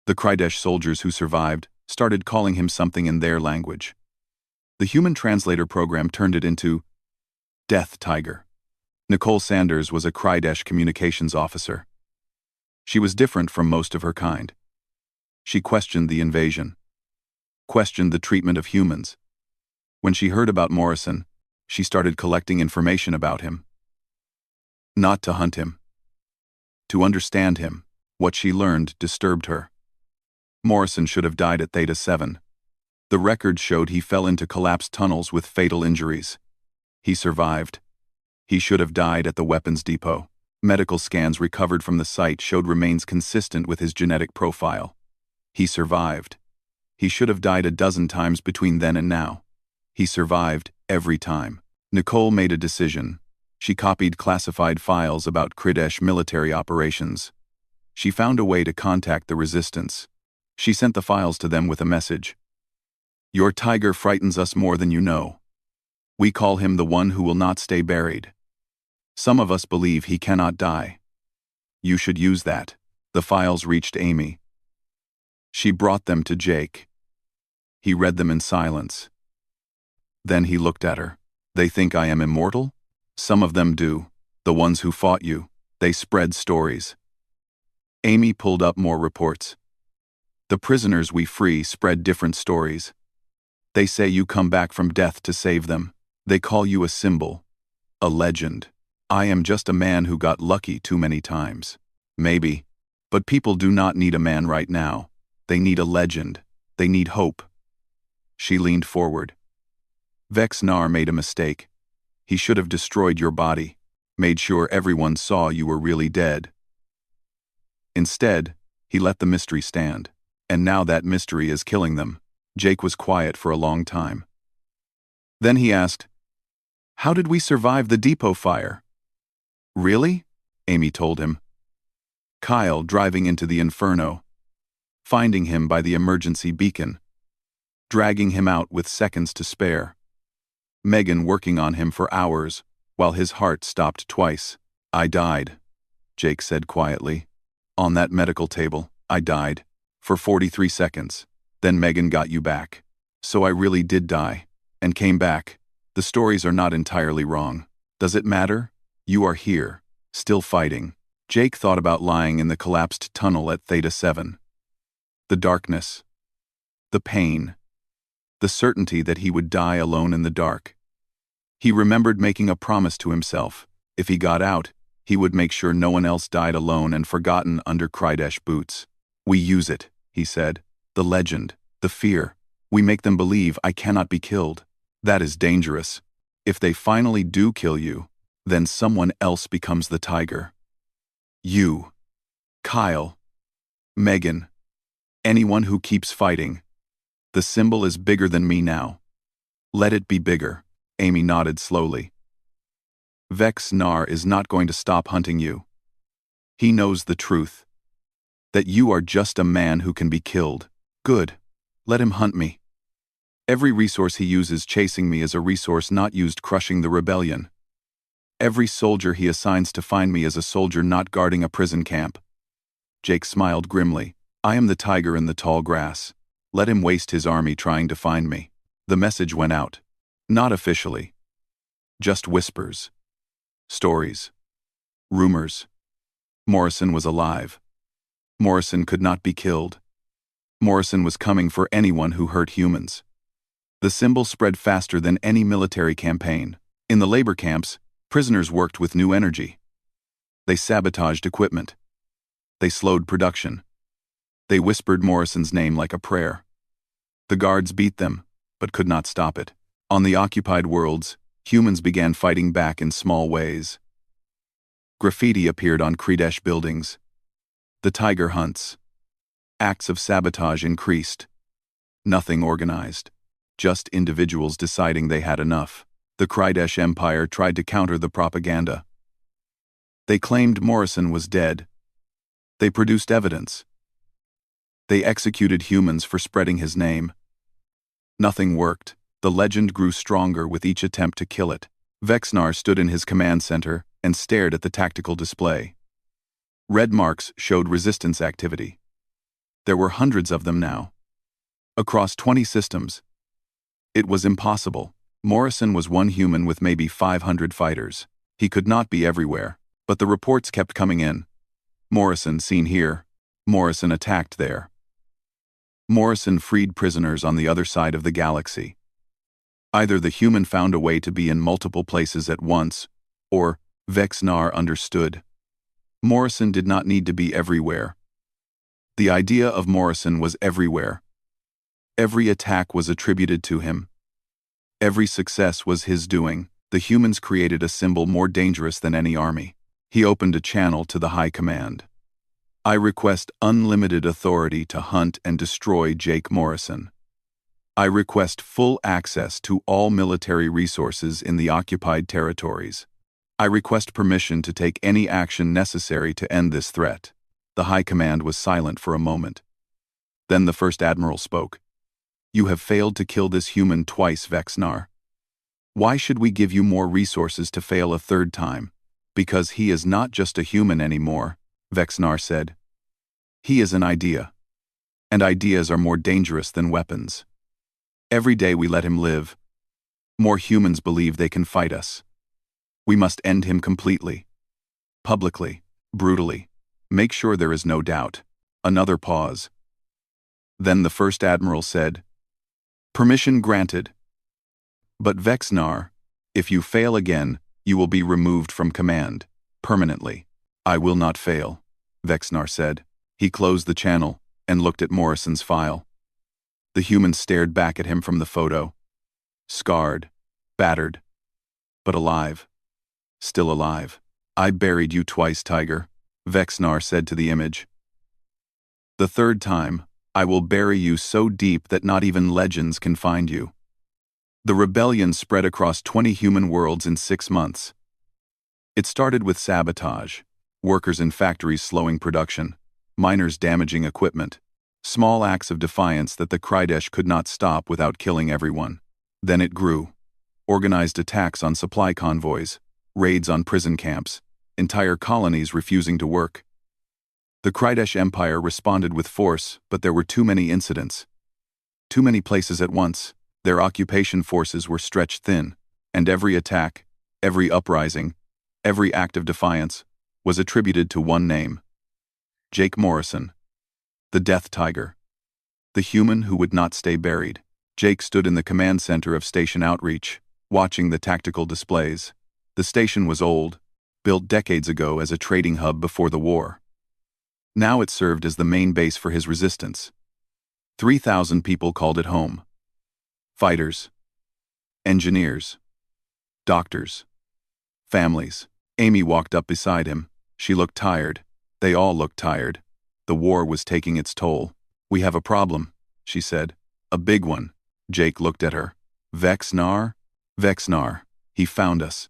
The Krydesh soldiers who survived started calling him something in their language. The human translator program turned it into Death Tiger. Nicole Sanders was a Krydesh communications officer. She was different from most of her kind. She questioned the invasion. Questioned the treatment of humans. When she heard about Morrison, she started collecting information about him. Not to hunt him. To understand him. What she learned disturbed her. Morrison should have died at Theta 7. The record showed he fell into collapsed tunnels with fatal injuries. He survived. He should have died at the weapons depot. Medical scans recovered from the site showed remains consistent with his genetic profile. He survived. He should have died a dozen times between then and now. He survived every time. Nicole made a decision. She copied classified files about Kridesh military operations. She found a way to contact the resistance. She sent the files to them with a message. Your tiger frightens us more than you know. We call him the one who will not stay buried. Some of us believe he cannot die. You should use that. The files reached Amy. She brought them to Jake. He read them in silence. Then he looked at her. They think I am immortal? Some of them do. The ones who fought you. They spread stories. Amy pulled up more reports. The prisoners we free spread different stories. They say you come back from death to save them. They call you a symbol. A legend. I am just a man who got lucky too many times. Maybe. But people do not need a man right now. They need a legend. They need hope. She leaned forward. Vex-Nar made a mistake. He should have destroyed your body, made sure everyone saw you were really dead. Instead, he let the mystery stand, and now that mystery is killing them. Jake was quiet for a long time. Then he asked, "How did we survive the depot fire?" "Really?" Amy told him. Kyle driving into the inferno, finding him by the emergency beacon, dragging him out with seconds to spare. Megan working on him for hours, while his heart stopped twice. "I died," Jake said quietly. "On that medical table, I died. For 43 seconds. Then Megan got you back. So I really did die. And came back. The stories are not entirely wrong. Does it matter? You are here, still fighting." Jake thought about lying in the collapsed tunnel at Theta 7. The darkness. The pain. The certainty that he would die alone in the dark. He remembered making a promise to himself. If he got out, he would make sure no one else died alone and forgotten under Kridesh boots. "We use it," he said. "The legend, the fear. We make them believe I cannot be killed. That is dangerous. If they finally do kill you, then someone else becomes the tiger. You. Kyle. Megan. Anyone who keeps fighting. The symbol is bigger than me now. Let it be bigger." Amy nodded slowly. "Vex-Nar is not going to stop hunting you. He knows the truth. That you are just a man who can be killed. Good. Let him hunt me. Every resource he uses chasing me is a resource not used crushing the rebellion. Every soldier he assigns to find me is a soldier not guarding a prison camp." Jake smiled grimly. "I am the tiger in the tall grass. Let him waste his army trying to find me." The message went out. Not officially. Just whispers. Stories. Rumors. Morrison was alive. Morrison could not be killed. Morrison was coming for anyone who hurt humans. The symbol spread faster than any military campaign. In the labor camps, prisoners worked with new energy. They sabotaged equipment. They slowed production. They whispered Morrison's name like a prayer. The guards beat them, but could not stop it. On the occupied worlds, humans began fighting back in small ways. Graffiti appeared on Kridesh buildings. The tiger hunts. Acts of sabotage increased. Nothing organized. Just individuals deciding they had enough. The Kridesh Empire tried to counter the propaganda. They claimed Morrison was dead. They produced evidence. They executed humans for spreading his name. Nothing worked. The legend grew stronger with each attempt to kill it. Vex-Nar stood in his command center and stared at the tactical display. Red marks showed resistance activity. There were hundreds of them now. Across 20 systems. It was impossible. Morrison was one human with maybe 500 fighters. He could not be everywhere, but the reports kept coming in. Morrison seen here. Morrison attacked there. Morrison freed prisoners on the other side of the galaxy. Either the human found a way to be in multiple places at once, or Vex-Nar understood. Morrison did not need to be everywhere. The idea of Morrison was everywhere. Every attack was attributed to him. Every success was his doing. The humans created a symbol more dangerous than any army. He opened a channel to the High Command. I request unlimited authority to hunt and destroy Jake Morrison. I request full access to all military resources in the occupied territories. I request permission to take any action necessary to end this threat. The High Command was silent for a moment. Then the First Admiral spoke. You have failed to kill this human twice, Vexnar. Why should we give you more resources to fail a third time? Because he is not just a human anymore, Vexnar said. He is an idea. And ideas are more dangerous than weapons. Every day we let him live, more humans believe they can fight us. We must end him completely. Publicly, brutally. Make sure there is no doubt. Another pause. Then the First Admiral said, Permission granted. But Vexnar, if you fail again, you will be removed from command, permanently. I will not fail, Vexnar said. He closed the channel and looked at Morrison's file. The human stared back at him from the photo. Scarred, battered, but alive. Still alive. I buried you twice, Tiger, Vexnar said to the image. The third time, I will bury you so deep that not even legends can find you. The rebellion spread across 20 human worlds in 6 months. It started with sabotage, workers in factories slowing production, miners damaging equipment, small acts of defiance that the Krydesh could not stop without killing everyone. Then it grew. Organized attacks on supply convoys, raids on prison camps, entire colonies refusing to work. The Krydesh Empire responded with force, but there were too many incidents. Too many places at once. Their occupation forces were stretched thin, and every attack, every uprising, every act of defiance was attributed to one name. Jake Morrison. The Death Tiger. The human who would not stay buried. Jake stood in the command center of Station Outreach, watching the tactical displays. The station was old, built decades ago as a trading hub before the war. Now it served as the main base for his resistance. 3,000 people called it home. Fighters, engineers, doctors, families. Amy walked up beside him. She looked tired. They all looked tired. The war was taking its toll. We have a problem, she said. A big one. Jake looked at her. Vexnar? Vexnar. He found us.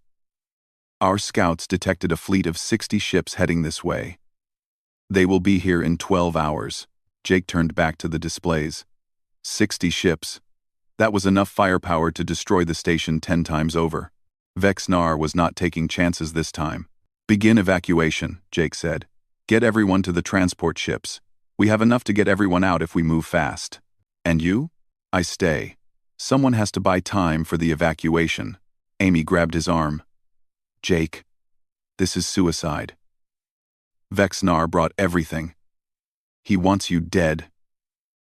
Our scouts detected a fleet of 60 ships heading this way. They will be here in 12 hours. Jake turned back to the displays. 60 ships. That was enough firepower to destroy the station 10 times over. Vexnar was not taking chances this time. Begin evacuation, Jake said. Get everyone to the transport ships. We have enough to get everyone out if we move fast. And you? I stay. Someone has to buy time for the evacuation. Amy grabbed his arm. Jake, this is suicide. Vexnar brought everything. He wants you dead.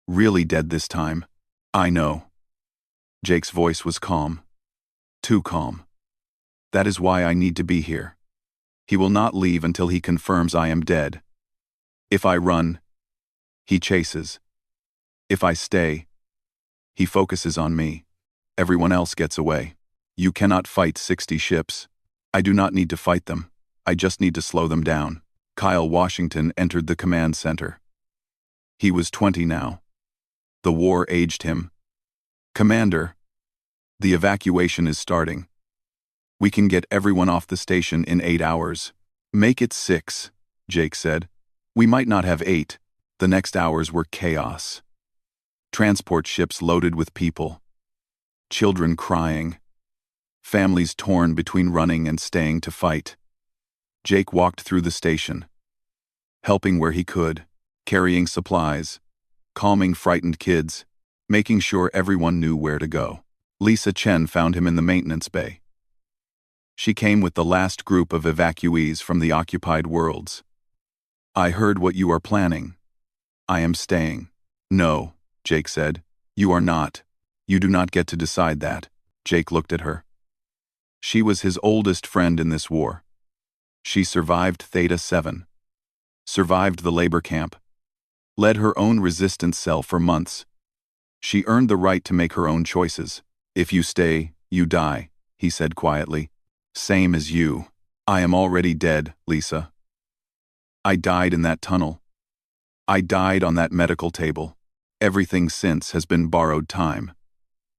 Really dead this time. I know. Jake's voice was calm. Too calm. That is why I need to be here. He will not leave until he confirms I am dead. If I run, he chases. If I stay, he focuses on me. Everyone else gets away. You cannot fight 60 ships. I do not need to fight them. I just need to slow them down. Kyle Washington entered the command center. He was 20 now. The war aged him. Commander, the evacuation is starting. We can get everyone off the station in 8 hours. Make it 6, Jake said. We might not have 8. The next hours were chaos. Transport ships loaded with people. Children crying. Families torn between running and staying to fight. Jake walked through the station, helping where he could, carrying supplies, calming frightened kids, making sure everyone knew where to go. Lisa Chen found him in the maintenance bay. She came with the last group of evacuees from the occupied worlds. I heard what you are planning. I am staying. No, Jake said. You are not. You do not get to decide that. Jake looked at her. She was his oldest friend in this war. She survived Theta 7. Survived the labor camp. Led her own resistance cell for months. She earned the right to make her own choices. If you stay, you die, he said quietly. Same as you. I am already dead, Lisa. I died in that tunnel. I died on that medical table. Everything since has been borrowed time.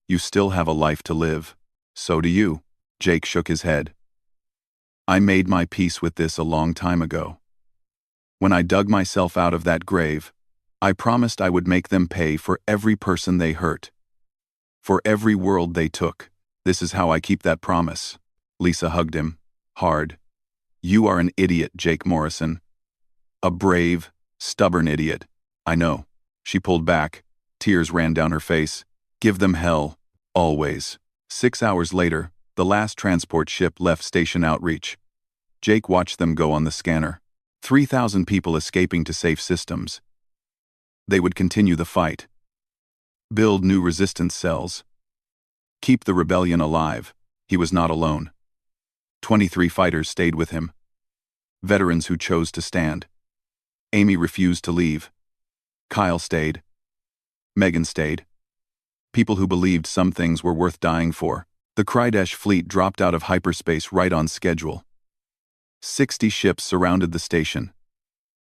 You still have a life to live. So do you. Jake shook his head. I made my peace with this a long time ago. When I dug myself out of that grave, I promised I would make them pay for every person they hurt. For every world they took. This is how I keep that promise. Lisa hugged him. Hard. You are an idiot, Jake Morrison. A brave, stubborn idiot. I know. She pulled back. Tears ran down her face. Give them hell. Always. 6 hours later, the last transport ship left Station Outreach. Jake watched them go on the scanner. 3,000 people escaping to safe systems. They would continue the fight. Build new resistance cells. Keep the rebellion alive. He was not alone. 23 fighters stayed with him. Veterans who chose to stand. Amy refused to leave. Kyle stayed. Megan stayed. People who believed some things were worth dying for. The Krydesh fleet dropped out of hyperspace right on schedule. 60 ships surrounded the station.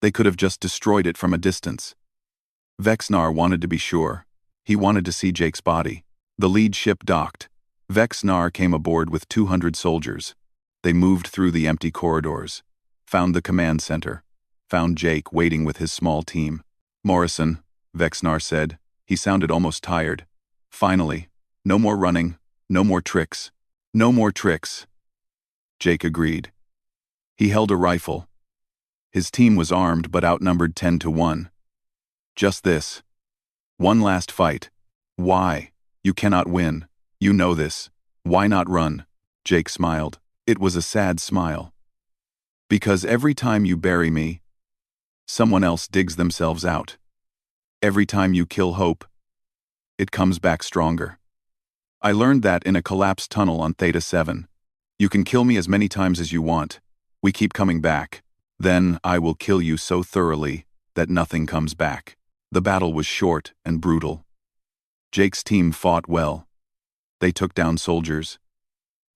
They could have just destroyed it from a distance. Vexnar wanted to be sure. He wanted to see Jake's body. The lead ship docked. Vexnar came aboard with 200 soldiers. They moved through the empty corridors, found the command center, found Jake waiting with his small team. Morrison, Vexnar said. He sounded almost tired. Finally, no more running, no more tricks. No more tricks. Jake agreed. He held a rifle. His team was armed but outnumbered 10-1. Just this. One last fight. Why? You cannot win. You know this. Why not run? Jake smiled. It was a sad smile. Because every time you bury me, someone else digs themselves out. Every time you kill hope, it comes back stronger. I learned that in a collapsed tunnel on Theta 7. You can kill me as many times as you want. We keep coming back. Then I will kill you so thoroughly that nothing comes back. The battle was short and brutal. Jake's team fought well. They took down soldiers.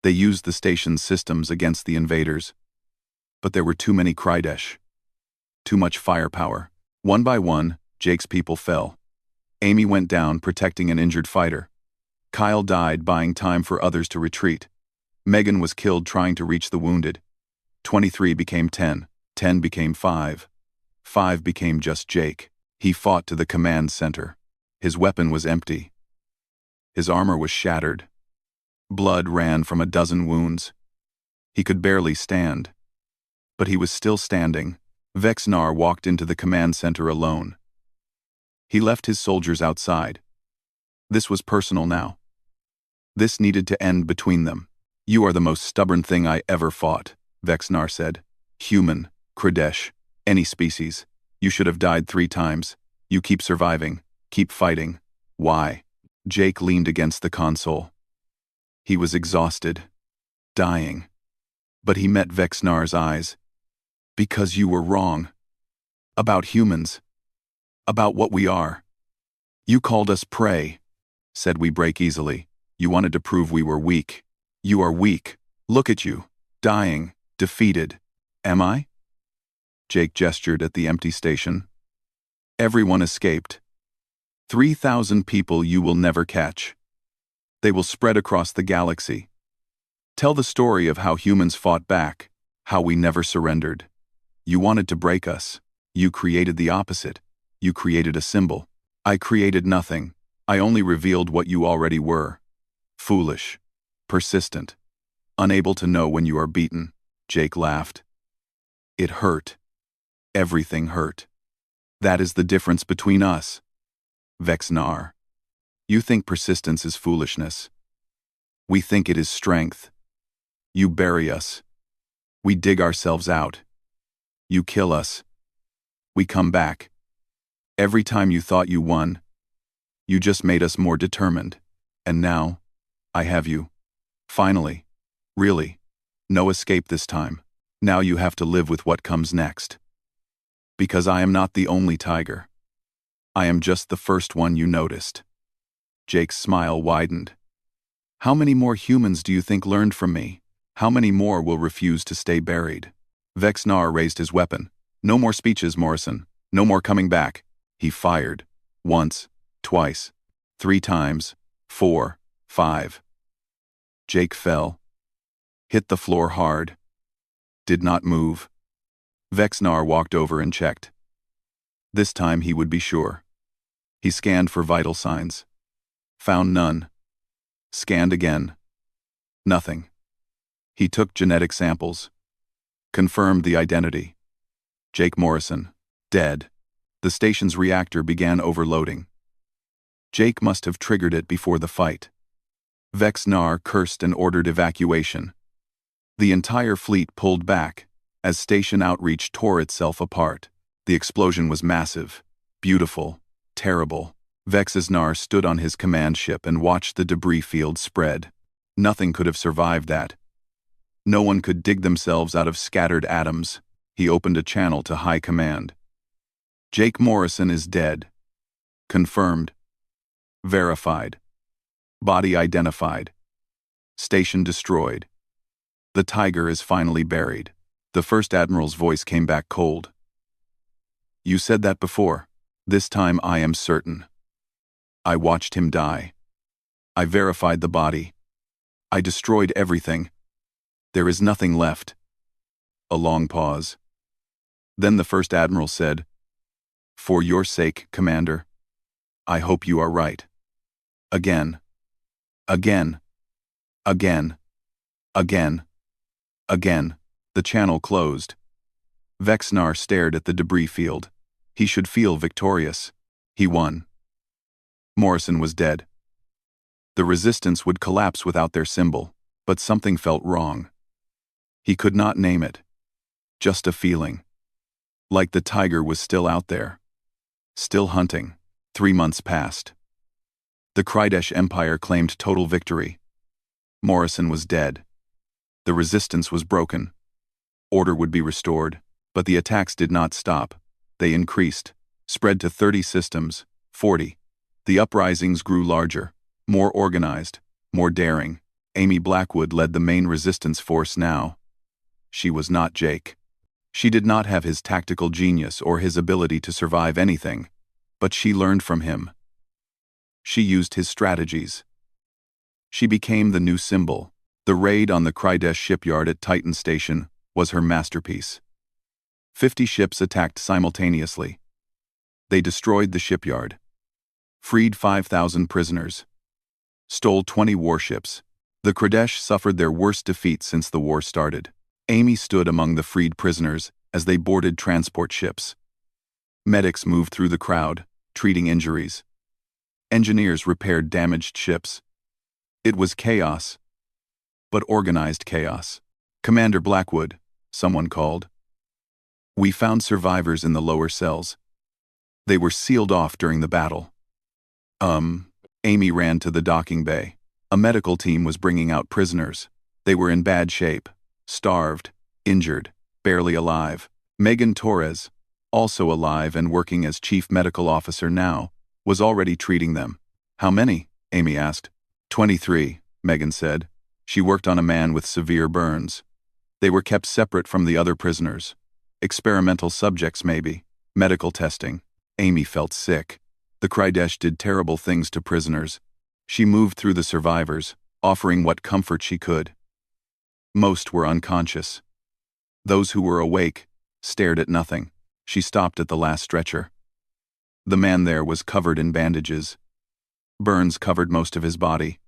They used the station's systems against the invaders. But there were too many Krydesh. Too much firepower. One by one, Jake's people fell. Amy went down protecting an injured fighter. Kyle died buying time for others to retreat. Megan was killed trying to reach the wounded. 23 became 10. 10 became 5. 5 became just Jake. He fought to the command center. His weapon was empty. His armor was shattered. Blood ran from a dozen wounds. He could barely stand. But he was still standing. Vexnar walked into the command center alone. He left his soldiers outside. This was personal now. This needed to end between them. You are the most stubborn thing I ever fought, Vexnar said. Human, Krydesh, any species. You should have died 3 times. You keep surviving. Keep fighting. Why? Jake leaned against the console. He was exhausted. Dying. But he met Vexnar's eyes. Because you were wrong. About humans. About what we are. You called us prey. Said we break easily. You wanted to prove we were weak. You are weak. Look at you. Dying. Defeated. Am I? Jake gestured at the empty station. Everyone escaped. 3,000 people you will never catch. They will spread across the galaxy. Tell the story of how humans fought back, how we never surrendered. You wanted to break us. You created the opposite. You created a symbol. I created nothing. I only revealed what you already were. Foolish. Persistent. Unable to know when you are beaten. Jake laughed. It hurt. Everything hurt. That is the difference between us. Vexnar. You think persistence is foolishness. We think it is strength. You bury us. We dig ourselves out. You kill us. We come back. Every time you thought you won, you just made us more determined. And now, I have you. Finally. Really. No escape this time. Now you have to live with what comes next. Because I am not the only tiger. I am just the first one you noticed. Jake's smile widened. How many more humans do you think learned from me? How many more will refuse to stay buried? Vexnar raised his weapon. No more speeches, Morrison. No more coming back. He fired. Once, twice, 3 times, 4, 5. Jake fell. Hit the floor hard. Did not move. Vexnar walked over and checked. This time he would be sure. He scanned for vital signs. Found none. Scanned again. Nothing. He took genetic samples. Confirmed the identity. Jake Morrison. Dead. The station's reactor began overloading. Jake must have triggered it before the fight. Vexnar cursed and ordered evacuation. The entire fleet pulled back, as station outreach tore itself apart. The explosion was massive, beautiful, terrible. Vexnar stood on his command ship and watched the debris field spread. Nothing could have survived that. No one could dig themselves out of scattered atoms. He opened a channel to High Command. Jake Morrison is dead. Confirmed. Verified. Body identified. Station destroyed. The Tiger is finally buried. The First Admiral's voice came back cold. You said that before. This time I am certain. I watched him die. I verified the body. I destroyed everything. There is nothing left. A long pause. Then the First Admiral said, For your sake, Commander, I hope you are right. Again. Again. Again. Again. Again. The channel closed. Vexnar stared at the debris field. He should feel victorious. He won. Morrison was dead. The resistance would collapse without their symbol, but something felt wrong. He could not name it. Just a feeling. Like the Tiger was still out there. Still hunting. 3 months passed. The Krydesh Empire claimed total victory. Morrison was dead. The resistance was broken. Order would be restored, but the attacks did not stop. They increased, spread to 30 systems, 40. The uprisings grew larger, more organized, more daring. Amy Blackwood led the main resistance force now. She was not Jake. She did not have his tactical genius or his ability to survive anything, but she learned from him. She used his strategies. She became the new symbol. The raid on the Krydesh shipyard at Titan Station was her masterpiece. 50 ships attacked simultaneously. They destroyed the shipyard, freed 5,000 prisoners, stole 20 warships. The Krydesh suffered their worst defeat since the war started. Amy stood among the freed prisoners as they boarded transport ships. Medics moved through the crowd, treating injuries. Engineers repaired damaged ships. It was chaos, but organized chaos. Commander Blackwood, someone called. We found survivors in the lower cells. They were sealed off during the battle. Amy ran to the docking bay. A medical team was bringing out prisoners. They were in bad shape, starved, injured, barely alive. Megan Torres, also alive and working as chief medical officer now, was already treating them. How many? Amy asked. 23, Megan said. She worked on a man with severe burns. They were kept separate from the other prisoners. Experimental subjects, maybe. Medical testing. Amy felt sick. The Krydesh did terrible things to prisoners. She moved through the survivors, offering what comfort she could. Most were unconscious. Those who were awake stared at nothing. She stopped at the last stretcher. The man there was covered in bandages. Burns covered most of his body.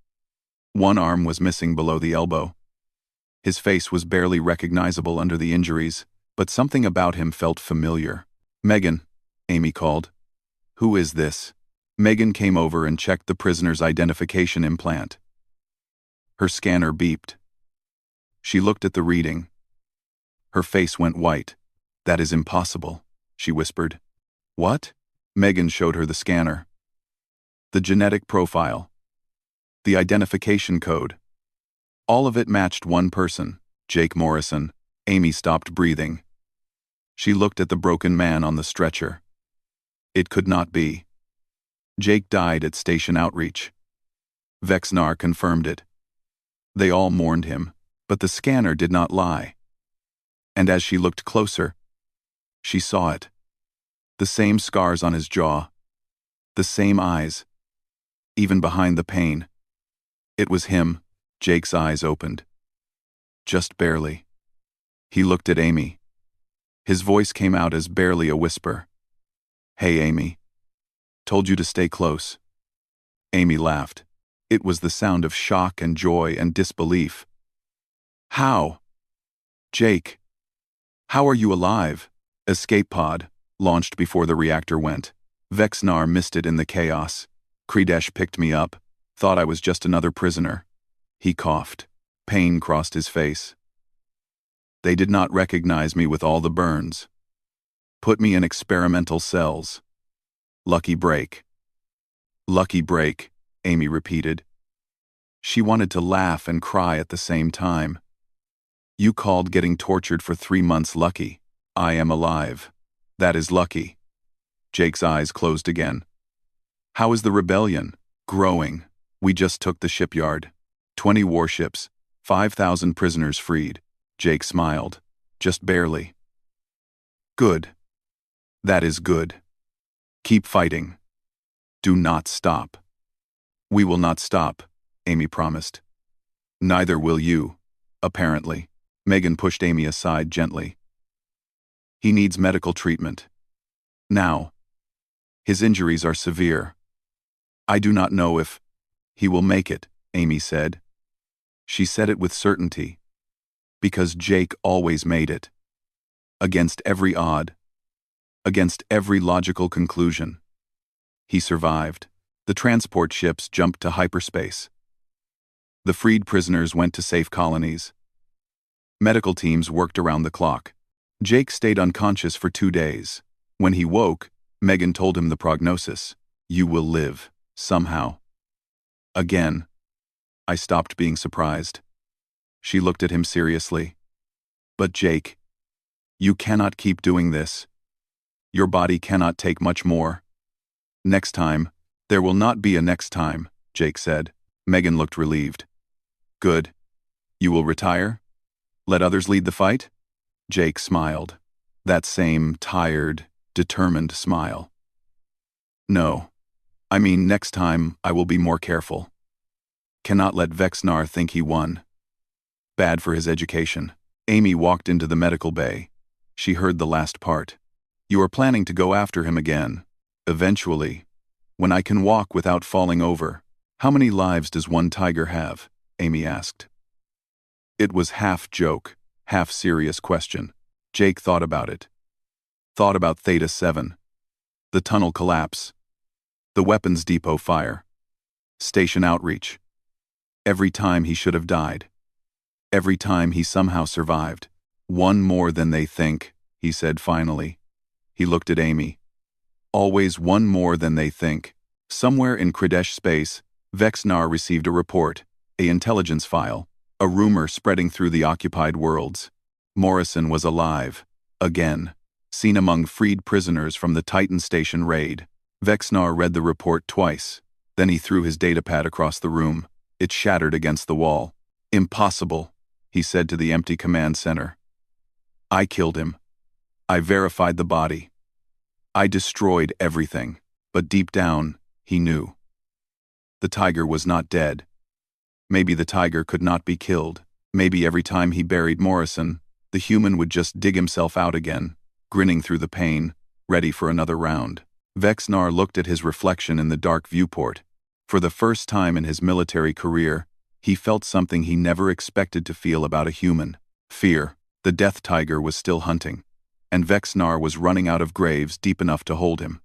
One arm was missing below the elbow. His face was barely recognizable under the injuries, but something about him felt familiar. Megan, Amy called. Who is this? Megan came over and checked the prisoner's identification implant. Her scanner beeped. She looked at the reading. Her face went white. That is impossible, she whispered. What? Megan showed her the scanner. The genetic profile. The identification code. All of it matched one person, Jake Morrison. Amy stopped breathing. She looked at the broken man on the stretcher. It could not be. Jake died at station outreach. Vexnar confirmed it. They all mourned him. But the scanner did not lie. And as she looked closer, she saw it. The same scars on his jaw. The same eyes. Even behind the pain. It was him. Jake's eyes opened. Just barely. He looked at Amy. His voice came out as barely a whisper. "Hey, Amy. Told you to stay close." Amy laughed. It was the sound of shock and joy and disbelief. "How? Jake. How are you alive?" Escape pod, launched before the reactor went. Vexnar missed it in the chaos. Kridesh picked me up, thought I was just another prisoner. He coughed. Pain crossed his face. "They did not recognize me with all the burns. Put me in experimental cells. Lucky break." "Lucky break," Amy repeated. She wanted to laugh and cry at the same time. "You called getting tortured for 3 months lucky. I am alive. That is lucky." Jake's eyes closed again. "How is the rebellion?" "Growing. We just took the shipyard. 20 warships, 5,000 prisoners freed." Jake smiled. "Just barely." "Good. That is good. Keep fighting. Do not stop." "We will not stop," Amy promised. "Neither will you, apparently." Megan pushed Amy aside gently. "He needs medical treatment. Now. His injuries are severe. I do not know if he will make it," Amy said. She said it with certainty. Because Jake always made it. Against every odd. Against every logical conclusion. He survived. The transport ships jumped to hyperspace. The freed prisoners went to safe colonies. Medical teams worked around the clock. Jake stayed unconscious for 2 days. When he woke, Megan told him the prognosis. "You will live, somehow." Again, I stopped being surprised. She looked at him seriously. "But Jake, you cannot keep doing this. Your body cannot take much more. Next time, there will not be a next time," Jake said. Megan looked relieved. "Good. You will retire? Let others lead the fight?" Jake smiled. That same tired, determined smile. "No. I mean, next time I will be more careful. Cannot let Vexnar think he won. Bad for his education." Amy walked into the medical bay. She heard the last part. "You are planning to go after him again. Eventually. When I can walk without falling over." "How many lives does one tiger have?" Amy asked. It was half joke, half serious question. Jake thought about it. Thought about Theta 7. The tunnel collapse. The weapons depot fire. Station outreach. Every time he should have died. Every time he somehow survived. "One more than they think," he said finally. He looked at Amy. "Always one more than they think." Somewhere in Kridesh space, Vexnar received a report, an intelligence file, a rumor spreading through the occupied worlds. Morrison was alive. Again. Seen among freed prisoners from the Titan Station raid. Vexnar read the report twice. Then he threw his datapad across the room. It shattered against the wall. "Impossible," he said to the empty command center. "I killed him. I verified the body. I destroyed everything." But deep down, he knew. The tiger was not dead. Maybe the tiger could not be killed. Maybe every time he buried Morrison, the human would just dig himself out again, grinning through the pain, ready for another round. Vexnar looked at his reflection in the dark viewport. For the first time in his military career, he felt something he never expected to feel about a human. Fear. The death tiger was still hunting. And Vexnar was running out of graves deep enough to hold him.